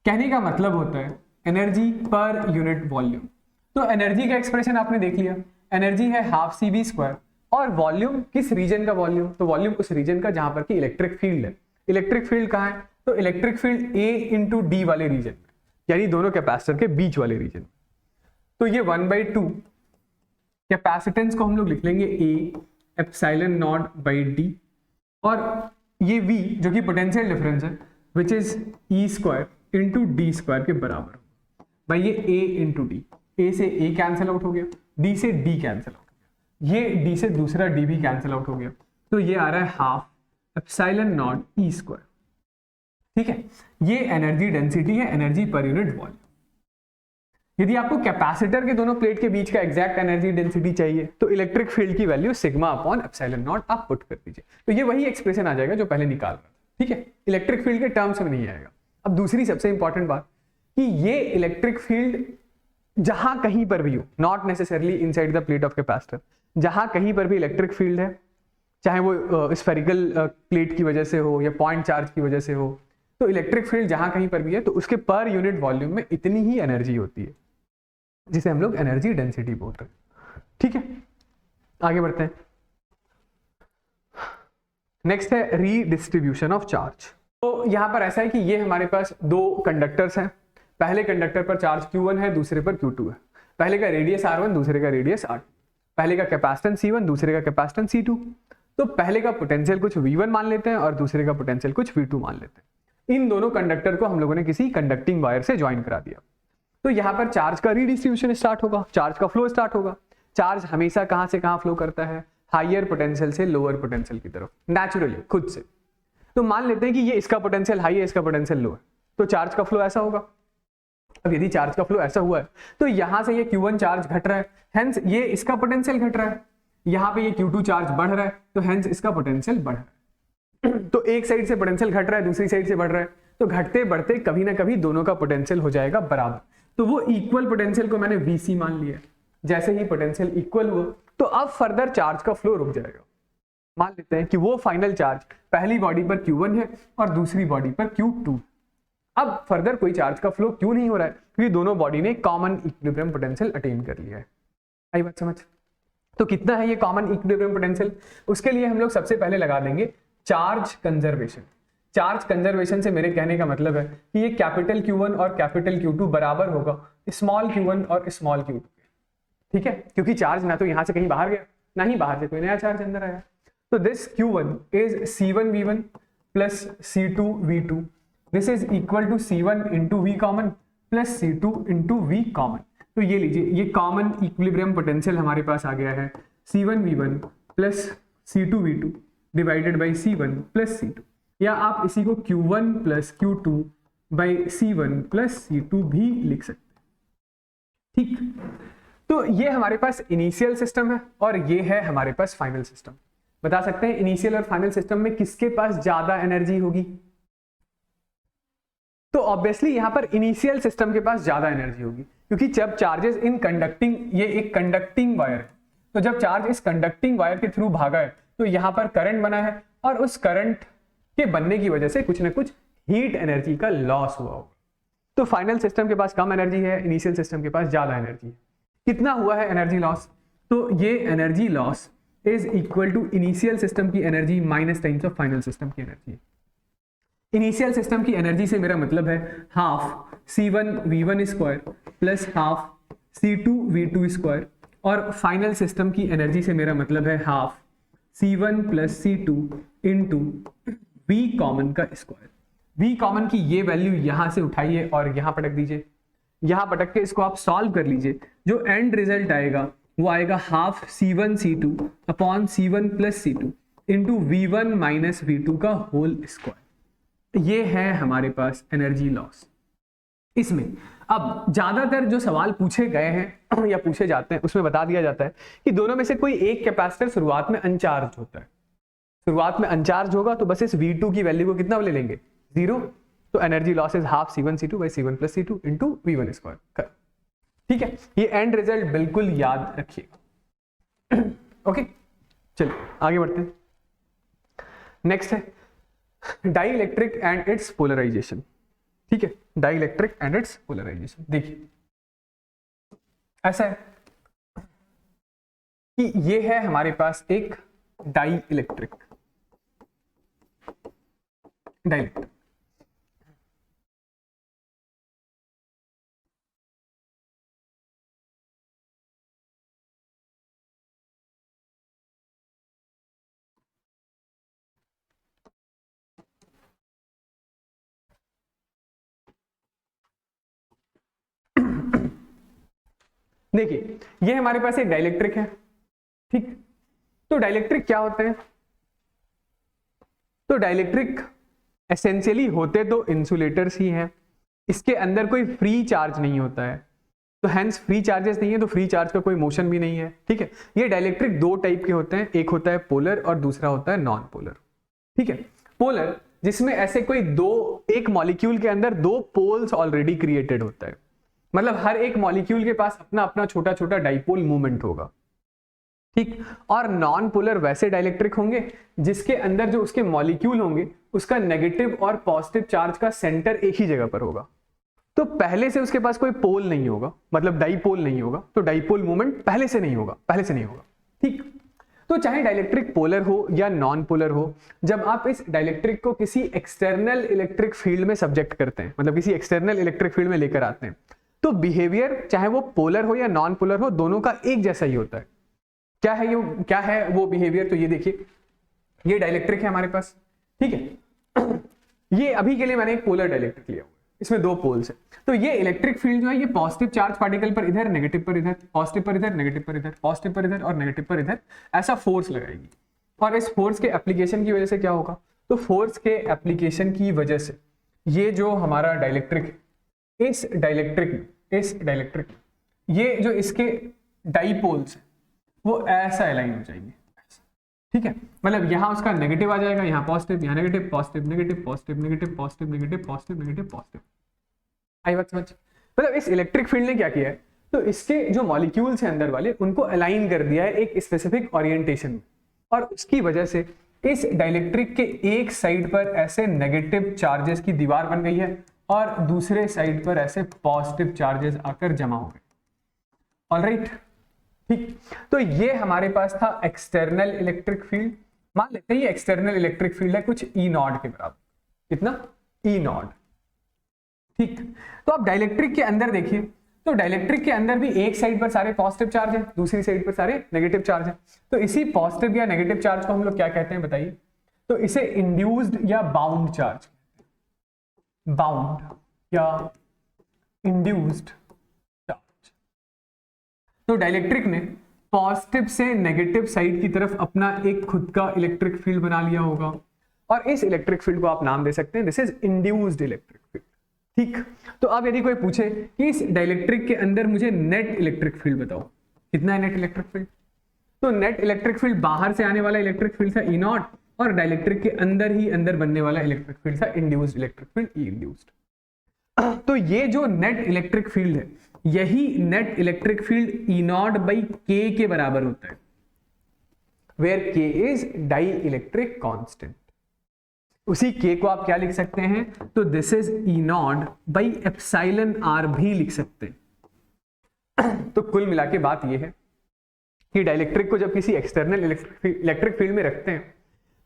कहने का मतलब होता है एनर्जी पर यूनिट वॉल्यूम। तो एनर्जी का एक्सप्रेशन आपने देख लिया, एनर्जी है हाफ CV², और वॉल्यूम किस रीजन का वॉल्यूम, तो वॉल्यूम उस रीजन का जहां पर की इलेक्ट्रिक फील्ड है। इलेक्ट्रिक फील्ड कहां है, तो electric field A into D वाले रीजन में, यानी दोनों कैपेसिटर के बीच वाले रीजन में। तो ये 1/2 कैपेसिटेंस को हम लोग लिख लेंगे A epsilon naught by D, और ये V जो कि पोटेंशियल डिफरेंस है which is E² into D² के बराबर भाई, ये A इंटू D, A से A कैंसिल आउट हो गया, D से D कैंसिल आउट हो गया, ये D से दूसरा D भी कैंसिल आउट हो गया, तो ये आ रहा है हाफ एप्सिलॉन नॉट E²। ठीक है, ये एनर्जी डेंसिटी है, एनर्जी पर यूनिट वॉल्यूम। यदि आपको कैपेसिटर के दोनों प्लेट के बीच का एग्जैक्ट एनर्जी डेंसिटी चाहिए तो इलेक्ट्रिक फील्ड की value sigma upon epsilon not आप पुट कर दीजिए, तो ये वही एक्सप्रेशन आ जाएगा जो पहले निकाल रहा था। ठीक है, इलेक्ट्रिक फील्ड के टर्म्स में नहीं आएगा। अब दूसरी सबसे इंपॉर्टेंट बात कि ये इलेक्ट्रिक फील्ड जहां कहीं पर भी हो, not necessarily inside the plate of capacitor, जहां कहीं पर भी इलेक्ट्रिक फील्ड है, चाहे वो स्फेरिकल प्लेट की वजह से हो या पॉइंट चार्ज की वजह से हो, तो इलेक्ट्रिक फील्ड जहां कहीं पर भी है तो उसके पर यूनिट वॉल्यूम में इतनी ही एनर्जी होती है, जिसे हम लोग एनर्जी डेंसिटी बोलते हैं। ठीक है, आगे बढ़ते हैं। नेक्स्ट है रीडिस्ट्रीब्यूशन ऑफ चार्ज। तो यहां पर ऐसा है कि ये हमारे पास दो कंडक्टर्स हैं, पहले कंडक्टर पर चार्ज Q1 है, दूसरे पर Q2 है। पहले का रेडियस R1, दूसरे का रेडियस R2, पहले का कैपेसिटेंस C1, दूसरे का कैपेसिटेंस C2। तो पहले का पोटेंशियल कुछ V1 मान लेते हैं और दूसरे का पोटेंशियल कुछ V2 मान लेते हैं। इन दोनों कंडक्टर को हम लोगों ने किसी कंडक्टिंग वायर से ज्वाइन करा दिया, तो यहां पर चार्ज का रीडिस्ट्रीब्यूशन स्टार्ट होगा, चार्ज का फ्लो स्टार्ट होगा। चार्ज हमेशा कहां से कहां फ्लो करता है, हायर पोटेंशियल से लोअर पोटेंशियल की तरफ, नेचुरली खुद से। तो मान लेते हैं कि ये इसका पोटेंशियल हाई है, इसका पोटेंशियल लो है, तो चार्ज का फ्लो ऐसा होगा। अब यदि चार्ज का फ्लो ऐसा हुआ है तो यहां से ये Q1 चार्ज घट रहा है, हेंस ये इसका पोटेंशियल घट रहा है, यहाँ पे ये Q2 चार्ज बढ़ रहा है, तो हेंस इसका पोटेंशियल बढ़ रहा है। तो एक साइड से पोटेंशियल घट रहा है, दूसरी साइड से बढ़ रहा है, तो घटते बढ़ते कभी ना कभी दोनों का पोटेंशियल हो जाएगा बराबर। तो वो इक्वल पोटेंशियल को मैंने VC मान लिया। जैसे ही पोटेंशियल इक्वल हुआ तो अब फर्दर चार्ज का फ्लो रुक जाएगा। मान लेते हैं कि वो फाइनल चार्ज पहली बॉडी पर Q1 है और दूसरी बॉडी पर Q2। अब फर्दर कोई चार्ज का फ्लो क्यों नहीं हो रहा है, क्योंकि दोनों बॉडी ने कॉमन इक्विलिब्रियम पोटेंशियल अटेन कर लिया है। आई बात समझ? तो कितना है ये कॉमन इक्विलिब्रियम पोटेंशियल, उसके लिए हम लोग सबसे पहले लगा देंगे चार्ज कंजर्वेशन। चार्ज कंजर्वेशन से मेरे कहने का मतलब है कि ये कैपिटल Q1 और कैपिटल Q2 बराबर होगा स्मॉल q1 और स्मॉल q2। ठीक है, क्योंकि चार्ज ना तो यहां से कहीं बाहर गया, ना ही बाहर से कोई नया चार्ज अंदर आया। तो this Q1 is C1V1 plus C2V2, this is equal to C1 into V common plus C2 into V common. तो ये लीजिए, ये कॉमन इक्विलिब्रियम पोटेंशियल हमारे पास आ गया है C1V1 plus C2V2 divided by C1 plus C2, या आप इसी को Q1 plus Q2 by C1 plus C2 भी लिख सकते हैं। ठीक, तो ये हमारे पास इनिशियल सिस्टम है और ये है हमारे पास फाइनल सिस्टम। बता सकते हैं इनिशियल और फाइनल सिस्टम में किसके पास ज्यादा एनर्जी होगी? तो ऑब्वियसली यहां पर इनिशियल सिस्टम के पास ज्यादा एनर्जी होगी, क्योंकि जब चार्जेस इन कंडक्टिंग, ये एक कंडक्टिंग वायर है, तो जब चार्ज इस कंडक्टिंग वायर के थ्रू भागा है तो यहां पर करंट बना है और उस करंट के बनने की वजह से कुछ ना कुछ हीट एनर्जी का लॉस हुआ होगा। तो फाइनल सिस्टम के पास कम एनर्जी है, इनिशियल सिस्टम के पास ज्यादा एनर्जी है। कितना हुआ है एनर्जी लॉस? तो ये energy loss is equal to initial system की energy minus times of final system की एनर्जी। इनिशियल सिस्टम की एनर्जी से मेरा मतलब है half C1V1 square plus half C2V2 square, और फाइनल सिस्टम की एनर्जी से मेरा मतलब है half C1 plus C2 into V common का स्क्वायर, v कॉमन की ये वैल्यू यहां से उठाइए और यहां पटक दीजिए, यहां पटक के इसको आप सॉल्व कर लीजिए, जो एंड रिजल्ट आएगा वो आएगा half C1 C2 upon C1 plus C2 into V1 minus V2 का होल स्क्वायर। ये है हमारे पास एनर्जी लॉस। इसमें अब ज्यादातर जो सवाल पूछे गए हैं या पूछे जाते हैं उसमें बता दिया जाता है कि दोनों में से कोई एक कैपेसिटर शुरुआत में अनचार्ज होता है, शुरुआत में अनचार्ज होगा तो बस इस V2 की वैल्यू को कितना ले लेंगे, 0, तो energy loss is half C1 C2 by C1 plus C2 into V1 square. ठीक है, ये एंड रिजल्ट बिल्कुल याद रखिएगा। ओके, चलिए आगे बढ़ते हैं। नेक्स्ट है डाइइलेक्ट्रिक एंड इट्स पोलराइजेशन। ठीक है, डाइइलेक्ट्रिक एंड इट्स पोलराइजेशन। देखिए ऐसा है कि ये है हमारे पास एक डाइइलेक्ट्रिक, डाइइलेक्ट्रिक देखिए ये हमारे पास एक डाइइलेक्ट्रिक है। ठीक, तो डाइइलेक्ट्रिक क्या होते हैं, तो डाइइलेक्ट्रिक एसेंशियली होते तो इंसुलेटर्स ही हैं, इसके अंदर कोई फ्री चार्ज नहीं होता है, तो हैंस फ्री चार्जेस नहीं है तो फ्री चार्ज का कोई मोशन भी नहीं है। ठीक है, ये डाइइलेक्ट्रिक दो टाइप के होते हैं, एक होता है पोलर और दूसरा होता है नॉन पोलर। ठीक है, पोलर जिसमें ऐसे कोई एक मॉलिक्यूल के अंदर दो पोल्स ऑलरेडी क्रिएटेड होता है, मतलब हर एक मॉलिक्यूल के पास अपना अपना छोटा छोटा डाइपोल मूवमेंट होगा। ठीक, और नॉन पोलर वैसे डाइइलेक्ट्रिक होंगे जिसके अंदर जो उसके मॉलिक्यूल होंगे उसका नेगेटिव और पॉजिटिव चार्ज का सेंटर एक ही जगह पर होगा, तो पहले से उसके पास कोई पोल नहीं होगा, मतलब डाइपोल नहीं होगा, तो डाइपोल मूवमेंट पहले से नहीं होगा। ठीक, तो चाहे डाइइलेक्ट्रिक पोलर हो या नॉन पोलर हो, जब आप इस डाइइलेक्ट्रिक को किसी एक्सटर्नल इलेक्ट्रिक फील्ड में सब्जेक्ट करते हैं, मतलब किसी एक्सटर्नल इलेक्ट्रिक फील्ड में लेकर आते हैं, तो बिहेवियर चाहे वो पोलर हो या नॉन पोलर हो दोनों का एक जैसा ही होता है। क्या है वो बिहेवियर, तो ये देखिए ये डाइइलेक्ट्रिक है हमारे पास। ठीक है, ये अभी के लिए मैंने एक पोलर डाइइलेक्ट्रिक लिया हुआ है, इसमें दो पोल्स है, तो ये इलेक्ट्रिक फील्ड जो है ये पॉजिटिव चार्ज पार्टिकल पर इधर, नेगेटिव पर इधर, पॉजिटिव पर इधर, नेगेटिव पर इधर, पॉजिटिव पर इधर और नेगेटिव पर इधर, ऐसा फोर्स लगाएगी। और इस फोर्स के एप्लीकेशन की वजह से क्या होगा, तो फोर्स के एप्लीकेशन की वजह से ये जो हमारा डाइइलेक्ट्रिक है, इस डाइइलेक्ट्रिक ये जो इसके डाइपोल्स है वो ऐसा अलाइन हो जाएंगे। ठीक है, मतलब यहां उसका नेगेटिव आ जाएगा, यहां पॉजिटिव, यहां negative, positive negative, positive negative, positive negative, positive negative, positive. आई बात समझ, मतलब इस इलेक्ट्रिक फील्ड ने क्या किया है, तो इसके जो मॉलिक्यूल्स हैं अंदर वाले उनको अलाइन कर दिया है एक स्पेसिफिक ओरिएंटेशन में, और उसकी वजह से इस डाइइलेक्ट्रिक के एक साइड पर ऐसे नेगेटिव चार्जेस की दीवार बन गई है और दूसरे साइड पर ऐसे पॉजिटिव चार्जेस आकर जमा हो गए। ऑलराइट, ठीक, तो ये हमारे पास था एक्सटर्नल इलेक्ट्रिक फील्ड। मान लेते हैं ये एक्सटर्नल इलेक्ट्रिक फील्ड है कुछ ई नॉट के बराबर, कितना, ई नॉट। ठीक, तो आप डाइइलेक्ट्रिक के अंदर देखिए, तो डाइइलेक्ट्रिक के अंदर भी एक साइड पर सारे पॉजिटिव चार्ज है, दूसरी साइड पर सारे नेगेटिव चार्ज है, तो इसी पॉजिटिव या नेगेटिव चार्ज को हम लोग क्या कहते हैं बताइए, तो इसे इंड्यूस्ड या बाउंड चार्ज, बाउंड या इंड्यूस्ड चार्ज। तो डाइइलेक्ट्रिक ने पॉजिटिव से नेगेटिव साइड की तरफ अपना एक खुद का इलेक्ट्रिक फील्ड बना लिया होगा, और इस इलेक्ट्रिक फील्ड को आप नाम दे सकते हैं this is induced electric field. ठीक, तो अब यदि कोई पूछे कि इस डाइइलेक्ट्रिक के अंदर मुझे नेट इलेक्ट्रिक फील्ड बताओ, कितना है नेट इलेक्ट्रिक फील्ड, तो नेट इलेक्ट्रिक फील्ड बाहर से आने वाला इलेक्ट्रिक फील्ड था ई नॉट, और डाइइलेक्ट्रिक के अंदर ही अंदर बनने वाला इलेक्ट्रिक फील्ड था इंड्यूस्ड इलेक्ट्रिक फील्ड, ई इंड्यूस्ड। तो ये जो नेट इलेक्ट्रिक फील्ड है, यही net electric field E naught by के के बराबर होता है, वेयर के इज डाई इलेक्ट्रिक कांस्टेंट। उसी के को आप क्या लिख सकते हैं, तो this is E naught by epsilon R भी लिख सकते हैं। तो कुल मिला के बात यह है कि डाइइलेक्ट्रिक को जब किसी एक्सटर्नल इलेक्ट्रिक फील्ड में रखते हैं,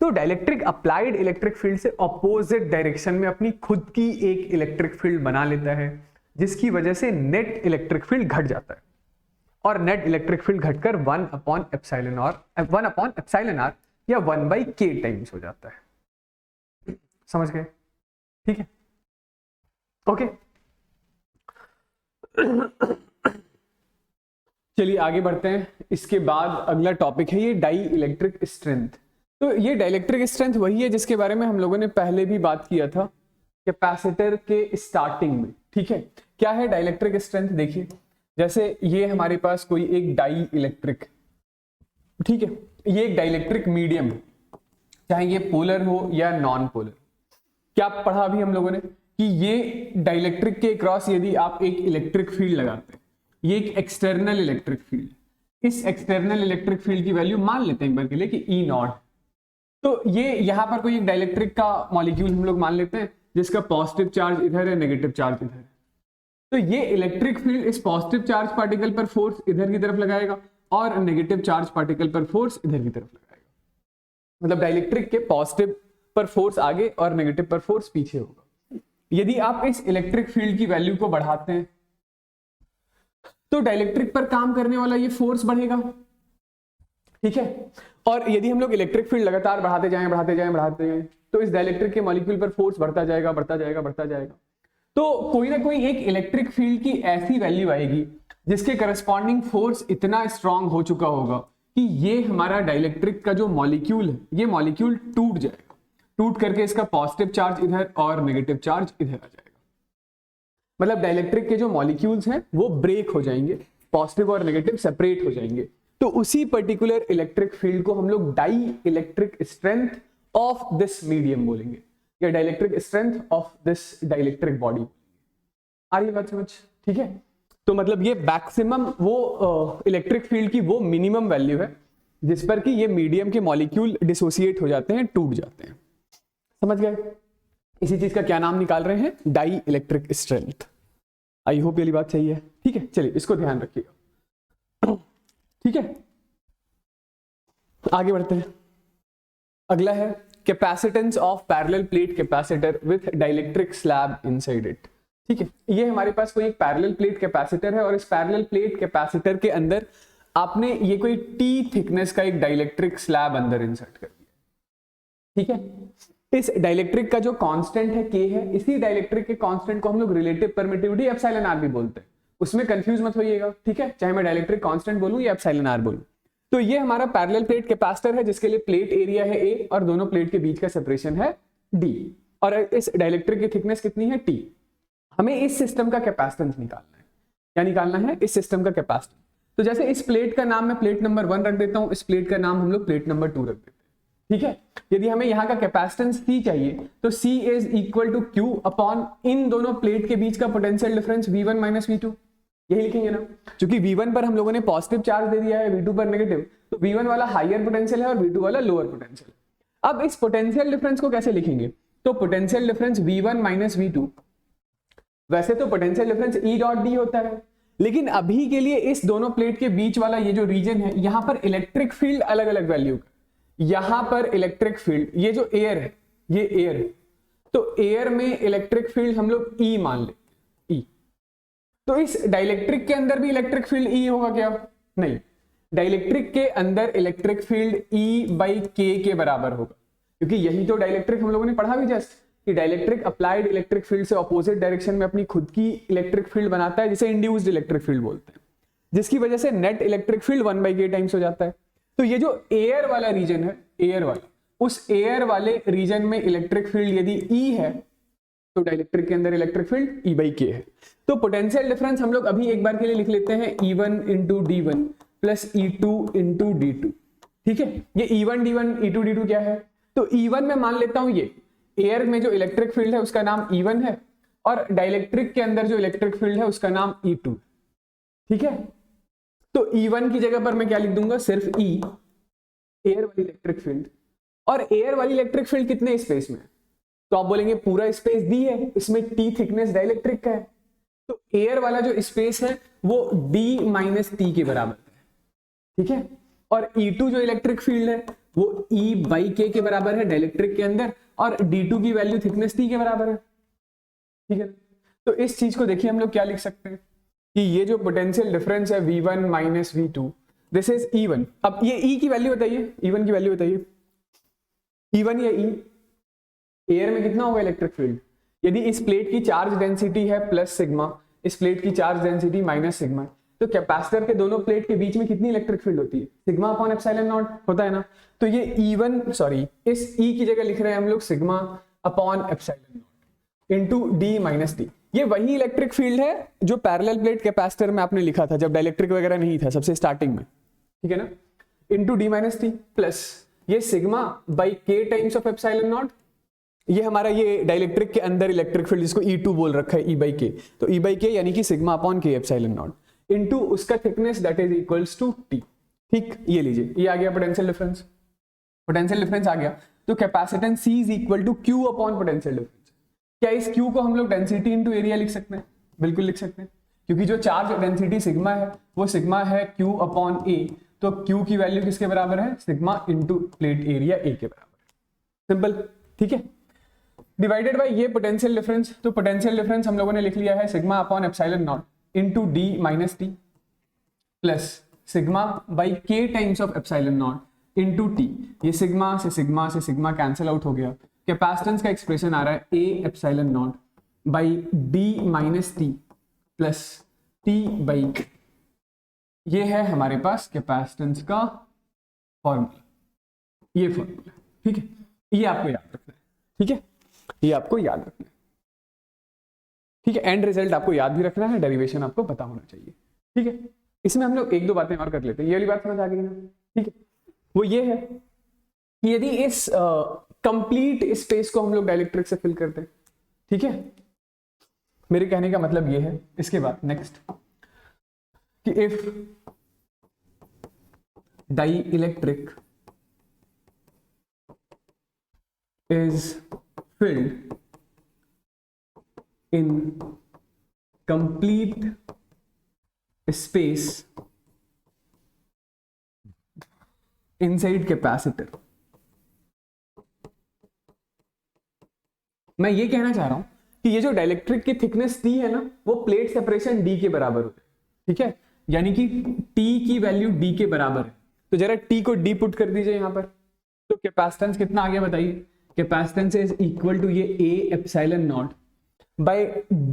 तो डाइइलेक्ट्रिक अप्लाइड इलेक्ट्रिक फील्ड से ऑपोजिट डायरेक्शन में अपनी खुद की एक इलेक्ट्रिक फील्ड बना लेता है, जिसकी वजह से नेट इलेक्ट्रिक फील्ड घट जाता है, और नेट इलेक्ट्रिक फील्ड घटकर 1 अपॉन एप्सिलॉन आर या 1/k टाइम्स हो जाता है। समझ गए? ठीक है, ओके। चलिए आगे बढ़ते हैं। इसके बाद अगला टॉपिक है ये डाई इलेक्ट्रिक स्ट्रेंथ। तो ये डाइलेक्ट्रिक स्ट्रेंथ वही है जिसके बारे में हम लोगों ने पहले भी बात किया था कैपेसिटर के स्टार्टिंग में। ठीक है, क्या है डाइलेक्ट्रिक स्ट्रेंथ? देखिए जैसे ये हमारे पास कोई एक डाई इलेक्ट्रिक, ठीक है, ये एक डाइलेक्ट्रिक मीडियम है, चाहे ये पोलर हो या नॉन पोलर। क्या पढ़ा अभी हम लोगों ने कि ये डाइलेक्ट्रिक के क्रॉस यदि आप एक इलेक्ट्रिक फील्ड लगाते हैं, ये एक एक्सटर्नल इलेक्ट्रिक फील्ड, इस एक्सटर्नल इलेक्ट्रिक फील्ड की वैल्यू मान लेते हैं एक बार के लिए कि ई नॉट। तो ये यहां पर कोई एक डाइलेक्ट्रिक का मॉलिक्यूल हम लोग मान लेते हैं जिसका पॉजिटिव चार्ज इधर है, नेगेटिव चार्ज इधर है। तो ये इलेक्ट्रिक फील्ड इस पॉजिटिव चार्ज पार्टिकल पर फोर्स इधर की तरफ लगाएगा और नेगेटिव चार्ज पार्टिकल पर फोर्स इधर की तरफ लगाएगा। मतलब डाइलेक्ट्रिक के पॉजिटिव पर फोर्स आगे और नेगेटिव पर फोर्स पीछे होगा। यदि आप इस इलेक्ट्रिक फील्ड की वैल्यू को बढ़ाते हैं तो डाइलेक्ट्रिक पर काम करने वाला ये फोर्स बढ़ेगा, ठीक है। और यदि हम लोग इलेक्ट्रिक फील्ड लगातार बढ़ाते जाएं तो इस डाइलेक्ट्रिक के मॉलिक्यूल पर फोर्स बढ़ता जाएगा। तो कोई ना कोई एक इलेक्ट्रिक फील्ड की ऐसी वैल्यू आएगी जिसके करस्पॉन्डिंग फोर्स इतना स्ट्रांग हो चुका होगा कि ये हमारा डाइलेक्ट्रिक का जो मॉलिक्यूल है, ये मॉलिक्यूल टूट जाएगा, टूट करके इसका पॉजिटिव चार्ज इधर और नेगेटिव चार्ज इधर आ जाएगा। मतलब डाइलेक्ट्रिक के जो मॉलिक्यूल्स हैं वो ब्रेक हो जाएंगे, पॉजिटिव और नेगेटिव सेपरेट हो जाएंगे। तो उसी पर्टिकुलर इलेक्ट्रिक फील्ड को हम लोग dielectric strength of this medium बोलेंगे, या dielectric strength of this dielectric body. आ रही बात समझ? ठीक है, तो मतलब ये मैक्सिमम वो इलेक्ट्रिक फील्ड की वो मिनिमम वैल्यू है जिस पर कि ये मीडियम के मॉलिक्यूल डिसोसिएट हो जाते हैं, टूट जाते हैं। समझ गए? इसी चीज का क्या नाम निकाल रहे हैं? Dielectric strength. I hope ये बात सही है। ठीक है, चलिए इसको ध्यान रखिएगा। ठीक है, आगे बढ़ते हैं। अगला है capacitance of parallel plate capacitor with dielectric slab inside it. ठीक है, ये हमारे पास कोई एक पैरेलल प्लेट कैपेसिटर है और इस पैरेलल प्लेट कैपेसिटर के अंदर आपने ये कोई टी थिकनेस का एक डाइलेक्ट्रिक स्लैब अंदर इंसर्ट कर दिया। ठीक है, इस डाइलेक्ट्रिक का जो कांस्टेंट है के है, इसी डाइलेक्ट्रिक के कांस्टेंट को हम लोग रिलेटिव परमिटिविटी एप्सिलॉन आर भी बोलते हैं। उसमें कंफ्यूज मत होइएगा, ठीक है, चाहे मैं डाइलेक्ट्रिक कांस्टेंट बोलूं या एप्सिलॉन आर बोलूं। तो ये हमारा पैरेलल प्लेट कैपेसिटर है जिसके लिए प्लेट एरिया है ए और दोनों प्लेट के बीच का सेपरेशन है डी, और इस डाइलेक्ट्रिक की थिकनेस कितनी है? टी। हमें इस सिस्टम का कैपेसिटेंस निकालना है। क्या निकालना है? इस सिस्टम का कैपेसिटेंस। तो जैसे इस प्लेट का नाम मैं प्लेट नंबर 1 रख देता हूं, इस प्लेट का नाम हम लोग प्लेट नंबर 2 रख देते हैं। ठीक है, यदि हमें यहाँ का कैपेसिटेंस C चाहिए तो C is equal to Q upon इन दोनों प्लेट के बीच का potential difference V1 minus V2। यही लिखेंगे ना, क्योंकि V1 पर हम लोगों ने पॉजिटिव चार्ज दे दिया है, V2 पर नेगेटिव, तो V1 वाला हायर पोटेंशियल है और V2 वाला लोअर पोटेंशियल। अब इस पोटेंशियल डिफरेंस को कैसे लिखेंगे? तो potential difference V1 minus V2, वैसे तो potential difference E dot D होता है, लेकिन अभी के लिए इस दोनों प्लेट के बीच वाला ये जो रीजन है, यहाँ पर इलेक्ट्रिक फील्ड अलग अलग वैल्यू का। यहां पर इलेक्ट्रिक फील्ड, ये जो एयर है, ये एयर है, तो एयर में इलेक्ट्रिक फील्ड हम लोग E मान लेते हैं, E। तो इस डाइलेक्ट्रिक के अंदर भी इलेक्ट्रिक फील्ड E होगा क्या? नहीं, डाइलेक्ट्रिक के अंदर electric field E by K के बराबर होगा, क्योंकि यही तो डाइलेक्ट्रिक हम लोगों ने पढ़ा भी जस्ट कि डाइलेक्ट्रिक अप्लाइड इलेक्ट्रिक फील्ड से ऑपोजिट डायरेक्शन में अपनी खुद की इलेक्ट्रिक फील्ड बनाता है, जिसे इंड्यूस्ड इलेक्ट्रिक फील्ड बोलते हैं, जिसकी वजह से net electric field 1/k times हो जाता है। तो ये जो एयर वाला रीजन है, एयर वाला, उस एयर वाले रीजन में इलेक्ट्रिक फील्ड यदि E है तो डाइलेक्ट्रिक के अंदर इलेक्ट्रिक फील्ड E/k है। तो पोटेंशियल डिफरेंस हम लोग अभी एक बार के लिए लिख लेते हैं E1 into D1 plus E2 into D2। ठीक है, ये E1 D1 E2 D2 क्या है? तो E1 में मान लेता हूं ये एयर में जो इलेक्ट्रिक फील्ड है उसका नाम E1 है और डाइलेक्ट्रिक के अंदर जो इलेक्ट्रिक फील्ड है उसका नाम E2। ठीक है, तो E1 की जगह पर मैं क्या लिख दूंगा? सिर्फ E, एयर वाली इलेक्ट्रिक फील्ड। और एयर वाली इलेक्ट्रिक फील्ड कितने स्पेस में? तो आप बोलेंगे पूरा स्पेस दी है, इसमें T थिकनेस डाइलेक्ट्रिक का है, तो एयर वाला जो स्पेस है वो D माइनस T के बराबर है। ठीक है, और E2 जो इलेक्ट्रिक फील्ड है वो E/k के बराबर है डाइलेक्ट्रिक के अंदर, और D2 की वैल्यू थिकनेस T के बराबर है। ठीक है, तो इस चीज को देखिए हम लोग क्या लिख सकते हैं कि ये जो पोटेंशियल डिफरेंस है V1 minus V2, this is E1। अब ये E की वैल्यू बताइए, E1 की वैल्यू बताइए, E1 या E? एयर में कितना होगा इलेक्ट्रिक फील्ड? यदि इस प्लेट की चार्ज डेंसिटी है प्लस सिग्मा, इस प्लेट की चार्ज डेंसिटी माइनस सिग्मा, तो कैपेसिटर के दोनों प्लेट के बीच में कितनी इलेक्ट्रिक फील्ड होती है? सिग्मा अपॉन एप्सिलॉन नॉट होता है ना। तो ये E1 सॉरी इस E की जगह लिख रहे हैं हम लोग sigma upon epsilon naught into D minus D। ये वही इलेक्ट्रिक फील्ड है जो पैरेलल प्लेट कैपेसिटर में आपने लिखा था जब डाइलेक्ट्रिक वगैरह नहीं था सबसे स्टार्टिंग में, ठीक है ना, into D minus D plus ये sigma by K times of epsilon naught. ये हमारा ये डाइलेक्ट्रिक के अंदर इलेक्ट्रिक फील्ड जिसको E2 बोल रखा है E बाई K, तो E बाई K यानी कि sigma upon K epsilon naught into उसका thickness that is equals to T। ठीक, ये लीजिए, ये आ गया पोटेंशियल डिफरेंस, पोटेंशियल डिफरेंस आ गया। तो capacitance C is equal to Q upon potential difference. क्या इस Q को हम लोग डेंसिटी इनटू एरिया लिख सकते हैं? बिल्कुल लिख सकते हैं, क्योंकि जो चार्ज डेंसिटी सिग्मा है वो सिग्मा है Q अपॉन A, तो Q की वैल्यू किसके बराबर है? Sigma into plate area A के बराबर है। सिंपल, ठीक है। डिवाइडेड बाय ये पोटेंशियल डिफरेंस, तो पोटेंशियल डिफरेंस हम लोगों ने लिख लिया है sigma upon epsilon naught into D minus T plus sigma by K times of epsilon naught into T। ये सिग्मा से सिग्मा कैंसिल आउट हो गया। कैपेसिटेंस का एक्सप्रेशन आ रहा है A epsilon naught by D minus T plus T by K। ये है हमारे पास कैपेसिटेंस का फॉर्मूला, ये फॉर्मूला, ठीक है। ये आपको याद रखना है, ठीक है, ये आपको याद रखना है, ठीक है। एंड रिजल्ट आपको याद भी रखना है, डेरिवेशन आपको पता होना चाहिए, ठीक है। इसमें हम लोग एक दो बातें और कर लेते हैं, ये वाली बात समझ आ गई ना, ठीक है। वो ये है कि यदि इस कंप्लीट स्पेस को हम लोग डाइलेक्ट्रिक से फिल करते हैं, ठीक है, मेरे कहने का मतलब ये है। इसके बाद नेक्स्ट कि if dielectric is filled in complete space inside capacitor। मैं ये कहना चाह रहा हूं कि ये जो डाइलेक्ट्रिक की थिकनेस डी है ना, वो प्लेट सेपरेशन डी के बराबर होता है, ठीक है, यानी कि टी की वैल्यू डी के बराबर है। तो जरा टी को डी पुट कर दीजिए यहां पर, तो कैपेसिटेंस कितना आ गया बताइए? कैपेसिटेंस इज इक्वल टू ये A epsilon naught by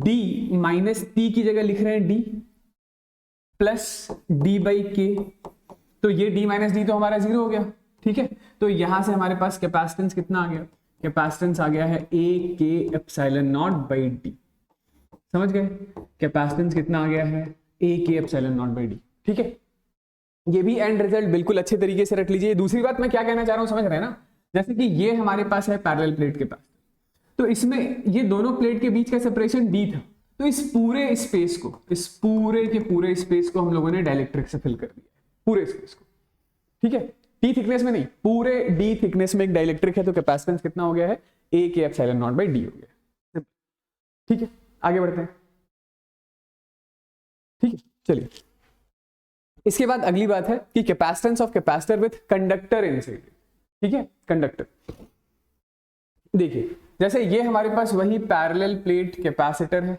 D minus T की जगह लिख रहे हैं D plus D by K। तो ये D माइनस D तो हमारा जीरो हो गया, ठीक है। तो यहां से हमारे पास कैपेसिटेंस कितना आ गया? कैपेसिटेंस आ गया है A K epsilon naught by D। समझ गए? कैपेसिटेंस कितना आ गया है? A K epsilon naught by D, ठीक है। ये भी एंड रिजल्ट बिल्कुल अच्छे तरीके से रख लीजिए। दूसरी बात मैं क्या कहना चाह रहा हूं, समझ रहे हैं ना? जैसे कि ये हमारे पास है पैरेलल प्लेट के पास, तो इसमें ये दोनों प्लेट के बीच का सेपरेशन D था, तो इस पूरे स्पेस को, इस पूरे के पूरे स्पेस को हम लोगों ने डाइलेक्ट्रिक से फिल कर दिया, पूरे स्पेस को, ठीक है। T थिकनेस में नहीं, पूरे D थिकनेस में एक डाइलेक्ट्रिक है, तो कैपेसिटेंस कितना हो गया है? A K epsilon naught by D हो गया, ठीक है। आगे बढ़ते हैं, ठीक है, चलिए। इसके बाद अगली बात है कि capacitance of capacitor with conductor inside, ठीक है, कंडक्टर। देखिए, जैसे ये हमारे पास वही पैरेलल प्लेट कैपेसिटर है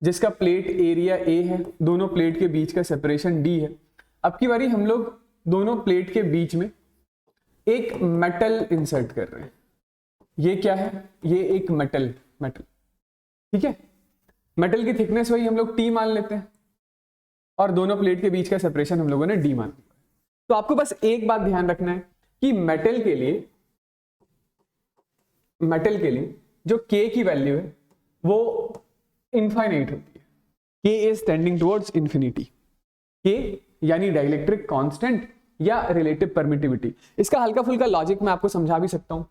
जिसका प्लेट एरिया A है, दोनों प्लेट के बीच का सेपरेशन D है। अब की बारी हम लोग दोनों प्लेट के बीच में एक मेटल इंसर्ट कर रहे हैं। ये क्या है? ये एक मेटल, ठीक है। मेटल की थिकनेस वही हम लोग T मान लेते हैं और दोनों प्लेट के बीच का सेपरेशन हम लोगों ने D मान लिया। तो आपको बस एक बात ध्यान रखना है कि मेटल के लिए जो K की वैल्यू है वो इनफाइनाइट होती है। K is tending towards infinity. K यानी डाइलेक्ट्रिक कांस्टेंट या रिलेटिव परमिटिविटी। इसका हल्का फुल्का लॉजिक मैं आपको समझा भी सकता हूं।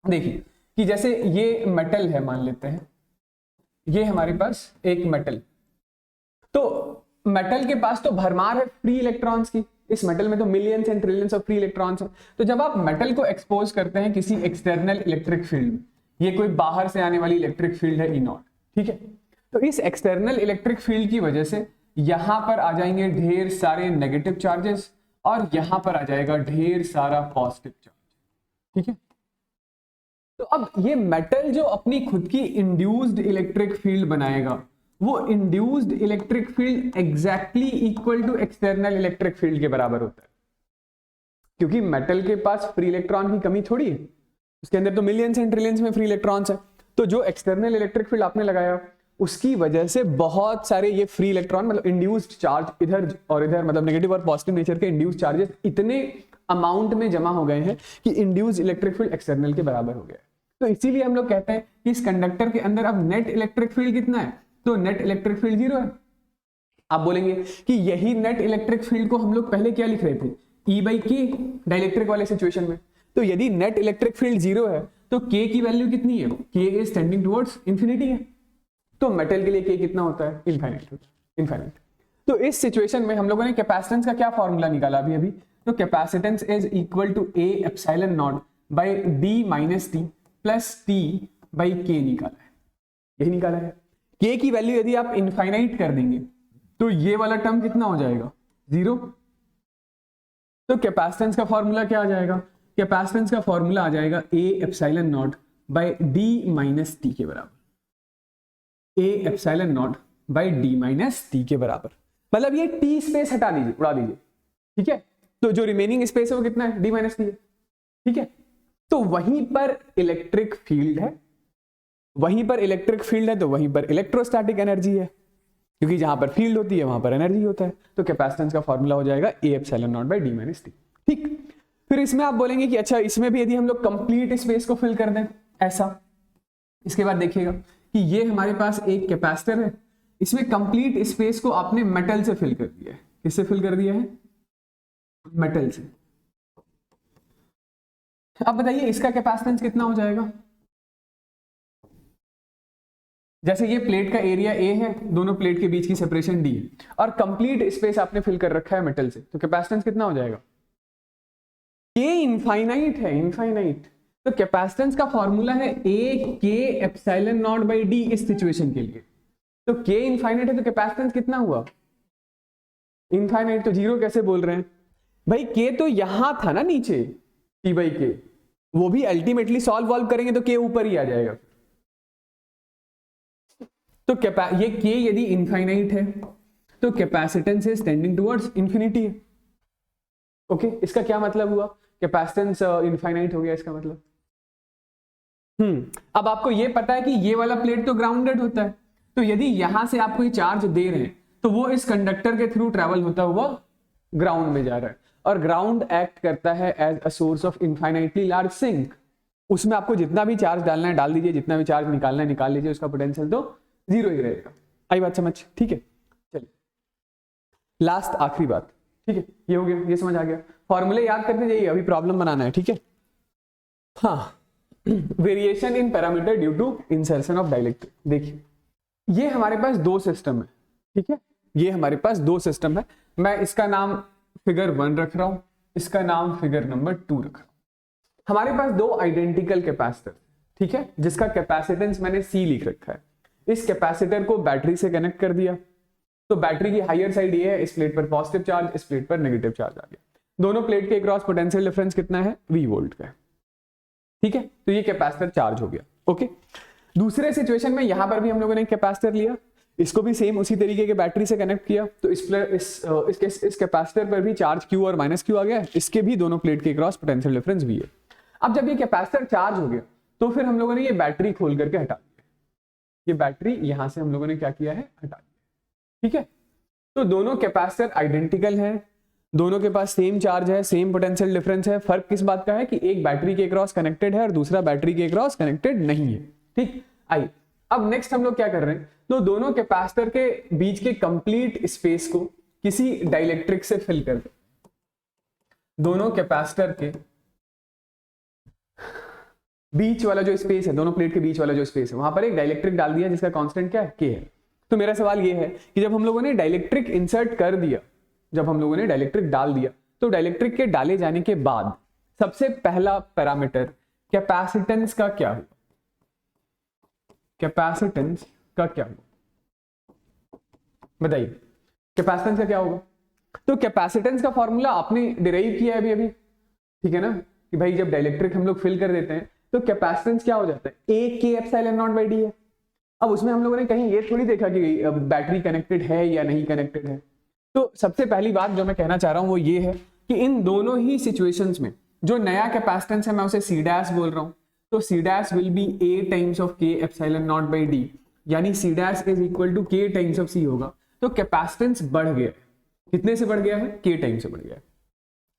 देखिए कि जैसे ये मेटल है, मान लेते हैं ये हमारे पास एक मेटल, तो मेटल के पास तो भरमार है फ्री इलेक्ट्रॉन्स की, इस मेटल में तो millions and trillions of free electrons हैं। तो जब आप मेटल को एक्सपोज करते हैं किसी एक्सटर्नल इलेक्ट्रिक फील्ड में, ये कोई बाहर से आने वाली इलेक्ट्रिक फील्ड है E0, ठीक है, तो इस एक्सटर्नल इलेक्ट्रिक फील्ड की वजह से यहां पर आ जाएंगे ढेर सारे नेगेटिव चार्जेस और यहां पर आ जाएगा ढेर सारा पॉजिटिव चार्ज, ठीक है। तो अब ये मेटल जो अपनी खुद की इंड्यूस्ड इलेक्ट्रिक फील्ड बनाएगा, वो induced electric field exactly equal to external electric field के बराबर होता है, क्योंकि मेटल के पास फ्री इलेक्ट्रॉन की कमी थोड़ी है, उसके अंदर तो मिलियंस एंड ट्रिलियंस में फ्री इलेक्ट्रॉन्स है। तो जो एक्सटर्नल इलेक्ट्रिक फील्ड आपने लगाया उसकी वजह से बहुत सारे ये फ्री इलेक्ट्रॉन मतलब इंड्यूस्ड चार्ज इधर और इधर मतलब नेगेटिव और पॉजिटिव नेचर के इंड्यूस्ड चार्जेस इतने अमाउंट में जमा हो गए हैं कि इंड्यूस्ड इलेक्ट्रिक फील्ड एक्सटर्नल के बराबर हो गया है। तो इसीलिए हम लोग कहते हैं कि इस कंडक्टर के अंदर अब नेट इलेक्ट्रिक फील्ड कितना है, तो नेट इलेक्ट्रिक फील्ड 0 है। आप बोलेंगे कि यही नेट इलेक्ट्रिक फील्ड को हम लोग पहले क्या लिख रहे थे, E/K डाइलेक्ट्रिक वाले सिचुएशन में। तो यदि नेट इलेक्ट्रिक फील्ड 0 है तो K की वैल्यू कितनी है, K is tending towards infinity है। तो मेटल के लिए K कितना होता है, इनफाइनाइट। तो इस सिचुएशन में हम लोगों ने कैपेसिटेंस का क्या फॉर्मूला निकाला अभी, तो capacitance is equal to A epsilon naught by D minus T plus T by K निकाला है, यही निकाला है। K की वैल्यू यदि आप इनफाइनाइट कर देंगे तो ये वाला टर्म कितना हो जाएगा, 0। तो कैपेसिटेंस का फॉर्मूला क्या आ जाएगा, कैपेसिटेंस का फॉर्मूला आ जाएगा A epsilon naught by D minus T के बराबर, A epsilon naught by D minus T के बराबर। मतलब ये T स्पेस हटा दीजिए, उड़ा दीजिए, ठीक है। तो जो रिमेनिंग स्पेस है वो कितना है, D माइनस T है, ठीक है। तो वहीं पर इलेक्ट्रिक फील्ड है, वहीं पर इलेक्ट्रिक फील्ड है तो वहीं पर इलेक्ट्रोस्टैटिक एनर्जी है, क्योंकि जहां पर फील्ड होती है वहां पर एनर्जी होता है। तो कैपेसिटेंस का फॉर्मूला हो जाएगा A epsilon naught by D minus T, ठीक। फिर इसमें आप बोलेंगे कि अच्छा इसमें भी यदि हम लोग कंप्लीट स्पेस को फिल कर दें ऐसा, इसके बाद देखिएगा कि ये हमारे पास एक कैपेसिटर है, इसमें कंप्लीट स्पेस को आपने मेटल से फिल कर दिया है। किससे फिल कर दिया है, मेटल से। अब बताइए इसका कैपेसिटेंस कितना हो जाएगा। जैसे ये प्लेट का एरिया A है, दोनों प्लेट के बीच की सेपरेशन D है और कंप्लीट स्पेस आपने फिल कर रखा है मेटल से, तो कैपेसिटेंस कितना हो जाएगा, K इनफाइनाइट है, इनफाइनाइट। तो कैपेसिटेंस का फॉर्मूला है A K epsilon naught by D इस सिचुएशन के लिए। तो K इनफाइनाइट है तो कैपेसिटेंस कितना हुआ, इनफाइनाइट। तो 0 कैसे बोल रहे हैं भाई, K तो यहां था ना नीचे, T/K, वो भी अल्टीमेटली सॉल्व करेंगे तो K ऊपर ही आ जाएगा। तो ये K यदि इनफाइनाइट है तो capacitance is tending towards infinity है। ओके, इसका क्या मतलब हुआ, कैपेसिटेंस इनफाइनाइट हो गया इसका मतलब। अब आपको ये पता है कि ये वाला प्लेट तो ग्राउंडेड होता है, तो यदि यहां से आप कोई चार्ज दे रहे हैं तो वो इस कंडक्टर के थ्रू ट्रेवल होता हुआ ग्राउंड में जा रहा है, और ग्राउंड एक्ट करता है as a source of infinitely large sink. उसमें आपको जितना भी चार्ज डालना है डाल दीजिए, जितना भी चार्ज निकालना है निकाल लीजिए, उसका पोटेंशियल तो 0 ही रहेगा। आई बात समझ, ठीक है। चलिए लास्ट आखिरी बात, ठीक है, ये हो गया, ये समझ आ गया। फॉर्मूले याद करते जाइए, अभी प्रॉब्लम बनाना है, ठीक है। हाँ, variation in parameter due to insertion of dielectric. देखिए ये हमारे पास 2 सिस्टम है, ठीक है, ये हमारे पास 2 सिस्टम है। मैं इसका नाम फिगर 1 रख रहा हूं, इसका नाम फिगर नंबर 2 रख रहा हूं। हमारे पास 2 आइडेंटिकल कैपेसिटर, ठीक है, जिसका कैपेसिटेंस मैंने C लिख रखा है। इस कैपेसिटर को बैटरी से कनेक्ट कर दिया, तो बैटरी की हायर साइड ये है, इस प्लेट पर पॉजिटिव चार्ज, इस प्लेट पर नेगेटिव चार्ज आ गया। दोनों प्लेट के क्रॉस पोटेंशियल डिफरेंस कितना है, V वोल्ट का है, ठीक है। तो ये कैपेसिटर चार्ज हो गया, ओके। दूसरे सिचुएशन में यहां पर भी हम लोगों ने कैपेसिटर लिया, इसको भी सेम उसी तरीके के बैटरी से कनेक्ट किया, तो इस कैपेसिटर पर भी चार्ज Q और माइनस Q आ गया, इसके भी दोनों प्लेट के क्रॉस पोटेंशियल डिफरेंस V है। अब जब ये कैपेसिटर चार्ज हो गया तो फिर हम लोगों ने ये बैटरी खोल करके हटा दिया, ये बैटरी यहां से हम लोगों ने क्या किया है, हटा दिया, ठीक है। तो दोनों कैपेसिटर आइडेंटिकल हैं, दोनों के पास सेम चार्ज है, सेम पोटेंशियल डिफरेंस है। फर्क किस बात का है कि एक बैटरी के क्रॉस कनेक्टेड है और दूसरा बैटरी के क्रॉस कनेक्टेड नहीं है, ठीक। आइए अब नेक्स्ट हम लोग क्या कर रहे हैं, तो दोनों कैपेसिटर के बीच के कंप्लीट स्पेस को किसी डाइलेक्ट्रिक से फिल कर दे। दोनों कैपेसिटर के बीच वाला जो स्पेस है, दोनों प्लेट के बीच वाला जो स्पेस है, वहां पर एक डाइलेक्ट्रिक डाल दिया जिसका कांस्टेंट क्या है, K है। तो मेरा सवाल ये है कि जब हम लोगों ने डाइलेक्ट्रिक इंसर्ट कर दिया, जब हम लोगों ने डाइलेक्ट्रिक डाल दिया, तो डाइलेक्ट्रिक के डाले जाने के बाद सबसे पहला पैरामीटर कैपेसिटेंस का क्या हुआ, कैपेसिटेंस का क्या हुआ बताइए, कैपेसिटेंस का क्या होगा। तो कैपेसिटेंस का फॉर्मूला आपने डिराइव किया है अभी अभी, ठीक है ना, कि भाई जब डाइलेक्ट्रिक हम लोग फिल कर देते हैं तो कैपेसिटेंस क्या हो जाता है, A K epsilon naught by D है। अब उसमें हम लोगों ने कहीं ये थोड़ी देखा कि बैटरी कनेक्टेड है या नहीं कनेक्टेड है। तो सबसे पहली बात जो मैं कहना चाह रहा हूं वो ये है कि इन दोनों ही सिचुएशंस में जो नया कैपेसिटेंस है मैं उसे C डैश बोल रहा हूं, तो C dash will be A times of K epsilon naught by D, यानी C dash is equal to K times of C होगा। तो कैपेसिटेंस बढ़ गया है, कितने से बढ़ गया है, के टाइम से बढ़ गया है।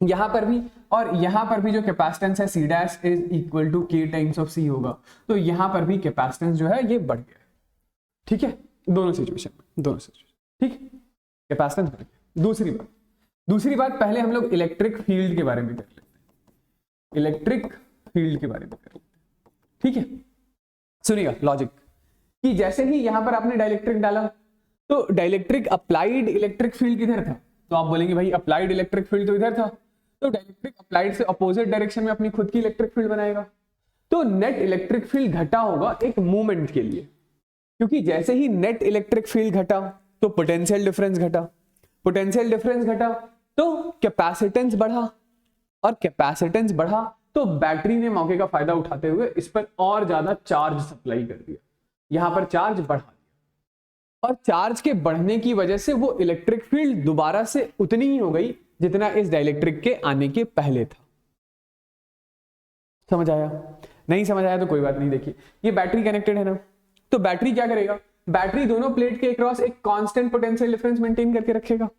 यहां पर भी और यहां पर भी जो कैपेसिटेंस है C dash is equal to K times of C होगा, तो यहां पर भी कैपेसिटेंस जो है ये बढ़ गया है। ठीक है, दोनों सिचुएशन में, दोनों सिचुएशन, ठीक, कैपेसिटेंस बढ़ गया। दूसरी बात पहले हम लोग इलेक्ट्रिक फील्ड के बारे में कर लेते हैं, इलेक्ट्रिक फील्ड के बारे में कर लेते हैं। ठीक है, सुनिएगा लॉजिक कि जैसे ही यहां पर आपने डाइलेक्ट्रिक डाला तो डाइलेक्ट्रिक अप्लाइड इलेक्ट्रिक फील्ड किधर था, तो आप बोलेंगे भाई अप्लाइड इलेक्ट्रिक फील्ड तो इधर था, तो डाइलेक्ट्रिक अप्लाइड से अपोजिट डायरेक्शन में अपनी खुद की इलेक्ट्रिक फील्ड बनाएगा, तो नेट इलेक्ट्रिक फील्ड घटा होगा एक मूवमेंट के लिए, क्योंकि जैसे ही नेट इलेक्ट्रिक फील्ड घटा तो पोटेंशियल डिफरेंस घटा, पोटेंशियल डिफरेंस घटा तो कैपेसिटेंस बढ़ा, और कैपेसिटेंस बढ़ा तो बैटरी ने मौके का फायदा उठाते हुए इस पर और ज्यादा चार्ज सप्लाई कर दिया, यहां पर चार्ज बढ़ा दिया, और चार्ज के बढ़ने की वजह से वो इलेक्ट्रिक फील्ड दोबारा से उतनी ही हो गई जितना इस डाइलेक्ट्रिक के आने के पहले था। समझ आया? नहीं समझ आया तो कोई बात नहीं। देखिए ये बैटरी कनेक्टेड है ना, तो बैटरी क्या करेगा, बैटरी दोनों प्लेट के अक्रॉस एक कांस्टेंट पोटेंशियल डिफरेंस मेंटेन करके रखेगा।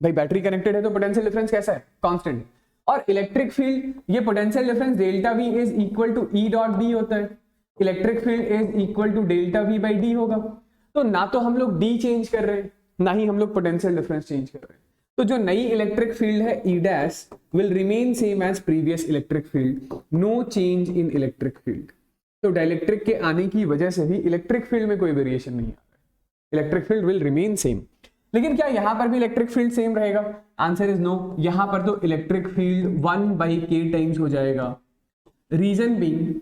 भाई बैटरी कनेक्टेड है तो पोटेंशियल डिफरेंस कैसा है, कांस्टेंट, और इलेक्ट्रिक फील्ड ये potential difference delta V is equal to E dot D होता है, electric field is equal to delta V by D होगा। तो ना तो हम लोग डी चेंज कर रहे हैं, ना ही हम लोग पोटेंशियल डिफरेंस चेंज कर रहे हैं, तो जो नई इलेक्ट्रिक फील्ड है E dash will remain same as previous electric field, no change in electric field. तो डाइलेक्ट्रिक के आने की वजह से भी इलेक्ट्रिक फील्ड में कोई वेरिएशन नहीं आ रहा है, electric field will remain same. लेकिन क्या यहां पर भी इलेक्ट्रिक फील्ड सेम रहेगा, आंसर इज नो। यहां पर तो इलेक्ट्रिक फील्ड 1/k टाइम्स हो जाएगा। रीजन बीइंग,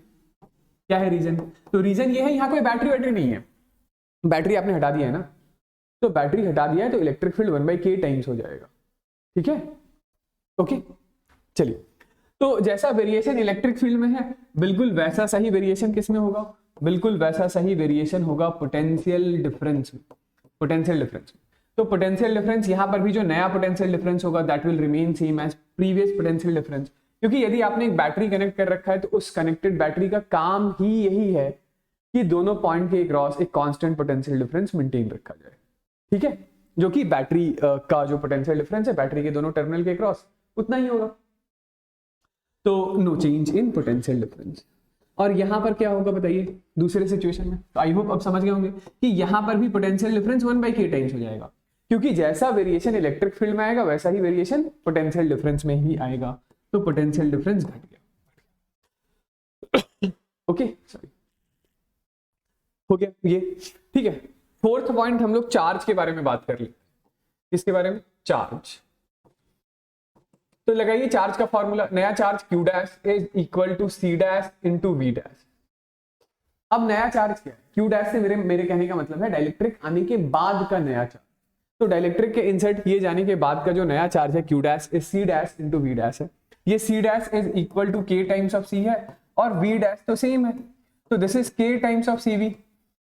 क्या है रीजन, तो रीजन ये है यहां कोई बैटरी नहीं है, बैटरी आपने हटा दिया है ना, तो बैटरी हटा दिया है तो इलेक्ट्रिक फील्ड 1/k टाइम्स हो जाएगा। ठीक है, ओके, चलिए। तो जैसा वेरिएशन इलेक्ट्रिक फील्ड में है बिल्कुल वैसा सही वेरिएशन किस में होगा, बिल्कुल वैसा सही वेरिएशन होगा पोटेंशियल डिफरेंस में, पोटेंशियल डिफरेंस में। तो पोटेंशियल डिफरेंस यहां पर भी जो नया पोटेंशियल डिफरेंस होगा that will remain same as previous potential difference, क्योंकि यदि आपने एक बैटरी कनेक्ट कर रखा है तो उस कनेक्टेड बैटरी का काम ही यही है कि दोनों पॉइंट के क्रॉस एक कांस्टेंट पोटेंशियल डिफरेंस मेंटेन रखा जाए। ठीक है, जो कि बैटरी का जो पोटेंशियल डिफरेंस है बैटरी के दोनों टर्मिनल के क्रॉस उतना ही होगा, तो no change in potential difference. और यहां पर क्या होगा बताइए दूसरे सिचुएशन में, तो आई होप अब समझ गए होंगे कि यहां पर भी पोटेंशियल डिफरेंस 1/k टाइम्स हो जाएगा, क्योंकि जैसा वेरिएशन इलेक्ट्रिक फील्ड में आएगा वैसा ही वेरिएशन पोटेंशियल डिफरेंस में ही आएगा, तो पोटेंशियल डिफरेंस घट गया। ओके, सॉरी, हो गया ये। ठीक है, फोर्थ पॉइंट हम लोग चार्ज के बारे में बात कर लेते हैं। किसके बारे में, चार्ज। तो लगाइए चार्ज का फॉर्मूला, नया charge q dash is equal to c dash into v dash. अब नया चार्ज क्या है, q डैश से मेरे कहने का मतलब है डाइलेक्ट्रिक आने के बाद का नया चार्ज। तो डाइलेक्ट्रिक के इंसर्ट किए जाने के बाद का जो नया चार्ज है q dash is c dash into v dash है। ये c dash is equal to k times of c है और v डैश तो सेम है, तो this is k times of cv।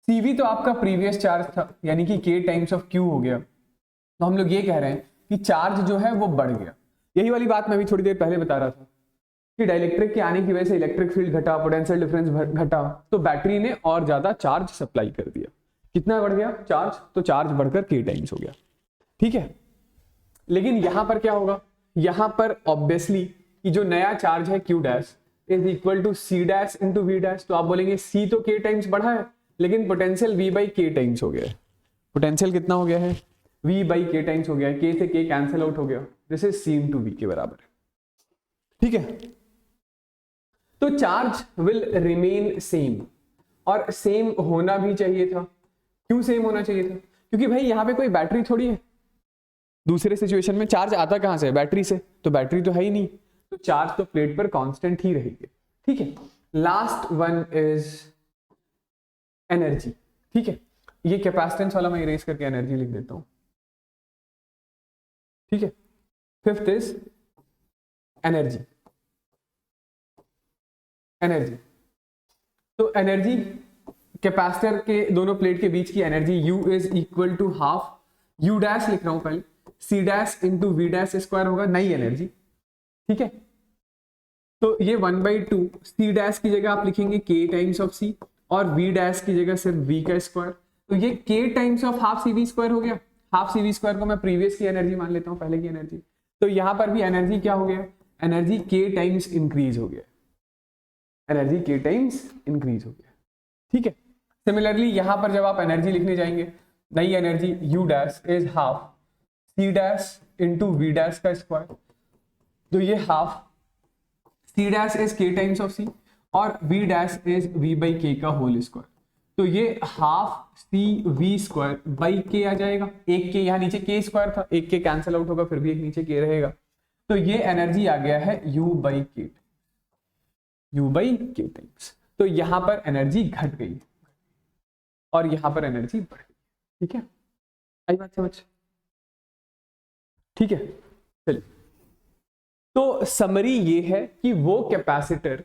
cv तो आपका प्रीवियस चार्ज था, यानी कि k टाइम्स ऑफ q हो गया। तो हम लोग ये कह रहे हैं कि चार्ज जो है वो बढ़ गया। यही वाली बात मैं भी थोड़ी देर पहले बता रहा था कि डाइलेक्ट्रिक के आने की वजह से इलेक्ट्रिक फील्ड घटा, पोटेंशियल डिफरेंस घटा, तो बैटरी ने और ज्यादा चार्ज सप्लाई कर दिया। कितना बढ़ गया चार्ज, तो चार्ज बढ़कर k टाइम्स हो गया। ठीक है, लेकिन यहां पर क्या होगा, यहां पर ऑब्वियसली कि जो नया चार्ज है q dash is equal to c dash into v dash. तो आप बोलेंगे c तो k टाइम्स बढ़ा है, लेकिन पोटेंशियल v/k टाइम्स हो गया है। पोटेंशियल कितना हो गया है, v/k टाइम्स हो गया है, k से k कैंसिल आउट हो गया, this is c into v के बराबर है। ठीक है, तो चार्ज विल रिमेन सेम, और सेम होना भी चाहिए था। क्यों सेम होना चाहिए था, क्योंकि भाई यहां पे कोई बैटरी थोड़ी है। दूसरे सिचुएशन में चार्ज आता कहां से, बैटरी से, तो बैटरी तो है ही नहीं, तो चार्ज तो प्लेट पर कांस्टेंट ही रहेगी। ठीक है, लास्ट वन इज एनर्जी। ठीक है, ये कैपेसिटेंस वाला मैं इरेज करके एनर्जी लिख देता हूं। ठीक है, फिफ्थ इज एनर्जी। एनर्जी, तो एनर्जी कैपेसिटर के दोनों प्लेट के बीच की energy U is equal to half, U dash लिख रहा हूं पहले, C dash into V dash square होगा नई एनर्जी। ठीक है, तो ये 1/2 सी डैश की जगह आप लिखेंगे k टाइम्स ऑफ सी और v डैश की जगह सिर्फ v का स्क्वायर। तो ये k times of half C V square हो गया। हाफ सी वी स्क्वायर को मैं प्रीवियस की एनर्जी मान लेता हूं, पहले की एनर्जी। तो यहां पर भी एनर्जी क्या हो गया, एनर्जी k टाइम्स इंक्रीज हो गया, एनर्जी k टाइम्स इंक्रीज हो गया। ठीक है, सिमिलरली यहां पर जब आप एनर्जी लिखने जाएंगे, नई energy u dash is half c dash into v dash का स्क्वायर। तो ये half c dash is k times of c और v dash is v by k का होल स्क्वायर। तो ये half C V square by K आ जाएगा। एक के यहाँ नीचे k स्क्वायर था, एक के कैंसिल आउट होगा, फिर भी एक नीचे k रहेगा। तो ये एनर्जी आ गया है u बाई के टाइम्स। तो यहां पर एनर्जी घट गई और यहां पर एनर्जी बढ़ गई। ठीक है, आई बात समझ? ठीक है, चलिए। तो समरी ये है कि वो कैपेसिटर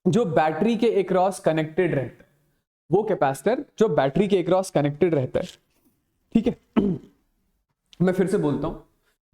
जो बैटरी के अक्रॉस कनेक्टेड रहता है, वो कैपेसिटर जो बैटरी के अक्रॉस कनेक्टेड रहता है, ठीक है, मैं फिर से बोलता हूं,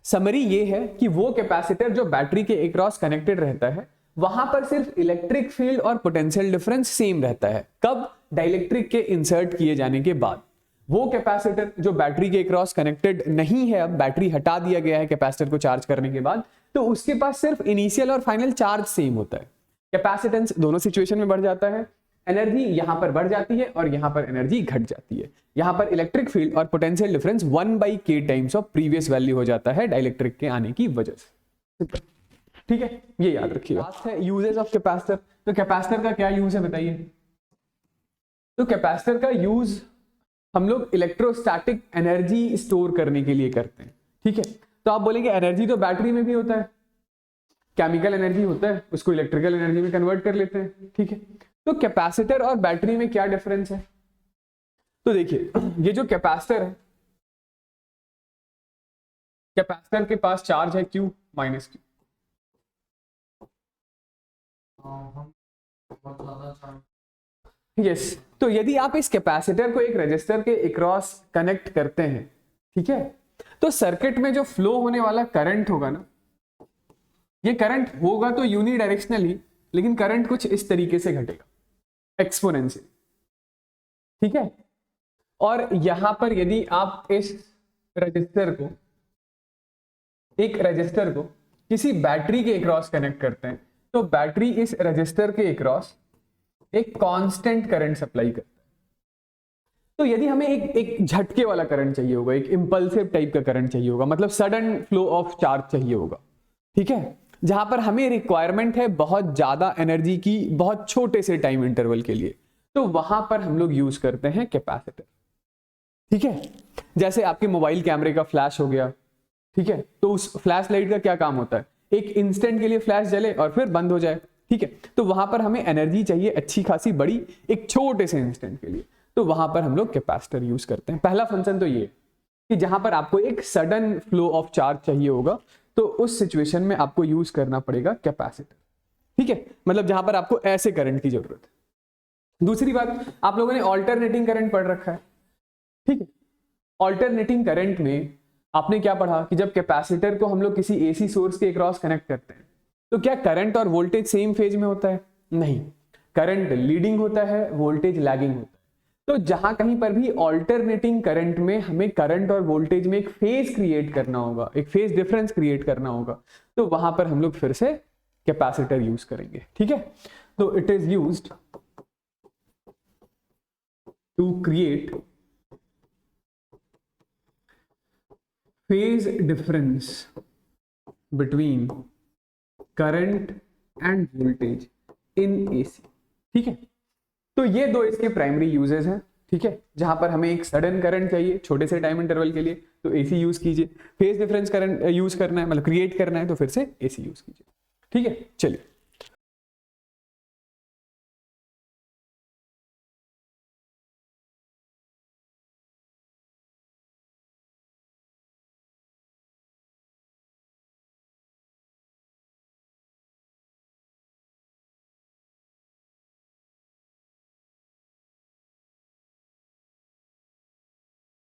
समरी ये है कि वो कैपेसिटर जो बैटरी के अक्रॉस कनेक्टेड रहता है, वहां पर सिर्फ इलेक्ट्रिक फील्ड और पोटेंशियल डिफरेंस सेम रहता है। कब? डाइलेक्ट्रिक के इंसर्ट किए जाने के बाद। वो कैपेसिटर जो बैटरी के अक्रॉस कनेक्टेड नहीं है, अब बैटरी हटा दिया गया है कैपेसिटर को चार्ज करने के बाद, तो उसके पास सिर्फ इनिशियल और फाइनल चार्ज सेम होता है। कैपेसिटेंस दोनों सिचुएशन में बढ़ जाता है, एनर्जी यहां पर बढ़ जाती है और यहां पर एनर्जी घट जाती है। यहां पर इलेक्ट्रिक फील्ड और potential difference 1/k times of previous value हो जाता है डाइलेक्ट्रिक के आने की वजह से। ठीक है, ये याद रखिएगा। लास्ट है यूजेस ऑफ कैपेसिटर। तो कैपेसिटर का क्या यूज है बताइए? तो कैपेसिटर का यूज हम लोग इलेक्ट्रोस्टैटिक एनर्जी स्टोर करने के लिए करते हैं। ठीक है, तो आप बोलेंगे एनर्जी तो बैटरी में भी होता है, केमिकल एनर्जी होता है, उसको इलेक्ट्रिकल एनर्जी में कन्वर्ट कर लेते हैं। ठीक है, तो कैपेसिटर और बैटरी में क्या डिफरेंस है? तो देखिए, ये जो कैपेसिटर है, कैपेसिटर के पास चार्ज है Q माइनस Q। यस, तो यदि आप इस कैपेसिटर को एक रजिस्टर के अक्रॉस कनेक्ट करते हैं, ठीक है, तो सर्किट में जो फ्लो होने वाला करंट होगा ना, ये करंट होगा तो यूनिडायरेक्शनल ही, लेकिन करंट कुछ इस तरीके से घटेगा, एक्सपोनेंशियल। ठीक है, और यहां पर यदि आप इस रजिस्टर को, एक रजिस्टर को किसी बैटरी के अक्रॉस कनेक्ट करते हैं, तो बैटरी इस रजिस्टर के अक्रॉस एक कांस्टेंट करंट सप्लाई करता है। तो यदि हमें एक झटके वाला करंट चाहिए होगा, एक इंपल्सिव टाइप का करंट चाहिए होगा, मतलब सडन फ्लो ऑफ चार्ज चाहिए होगा, ठीक है, जहां पर हमें रिक्वायरमेंट है बहुत ज्यादा एनर्जी की बहुत छोटे से टाइम इंटरवल के लिए, तो वहां पर हम लोग यूज करते हैं कैपेसिटर। ठीक है, जैसे आपके मोबाइल कैमरे का फ्लैश हो गया, ठीक है, तो उस फ्लैश लाइट का क्या काम होता है? एक इंस्टेंट के लिए फ्लैश जले और फिर बंद हो जाए। ठीक है, तो वहां पर हमें एनर्जी चाहिए अच्छी खासी बड़ी, एक छोटे से इंस्टेंट के लिए, तो वहां पर हम लोग कैपेसिटर यूज करते हैं। पहला फंक्शन तो ये कि जहां पर आपको एक सडन फ्लो ऑफ चार्ज चाहिए होगा, तो उस सिचुएशन में आपको यूज करना पड़ेगा कैपेसिटर। ठीक है, मतलब जहां पर आपको ऐसे करंट की जरूरत है। दूसरी बात, आप लोगों ने ऑल्टरनेटिंग करंट पढ़ रखा है। ठीक है, ऑल्टरनेटिंग करंट में आपने क्या पढ़ा कि जब कैपेसिटर को हम लोग किसी एसी सोर्स के अक्रॉस कनेक्ट करते हैं, तो क्या करंट और वोल्टेज सेम फेज में होता है? नहीं, करंट लीडिंग होता है, वोल्टेज लैगिंग होता है। तो जहां कहीं पर भी ऑल्टरनेटिंग करंट में हमें करंट और वोल्टेज में एक फेज क्रिएट करना होगा, एक फेज डिफरेंस क्रिएट करना होगा, तो वहां पर हम लोग फिर से कैपेसिटर यूज करेंगे। ठीक है, तो it is used to create phase difference between current and voltage in AC. ठीक है, तो ये दो इसके प्राइमरी यूजेस हैं। ठीक है, जहां पर हमें एक सडन करंट चाहिए छोटे से टाइम इंटरवल के लिए, तो एसी यूज कीजिए। फेज डिफरेंस करंट यूज करना है, मतलब क्रिएट करना है, तो फिर से एसी यूज कीजिए। ठीक है, चलिए।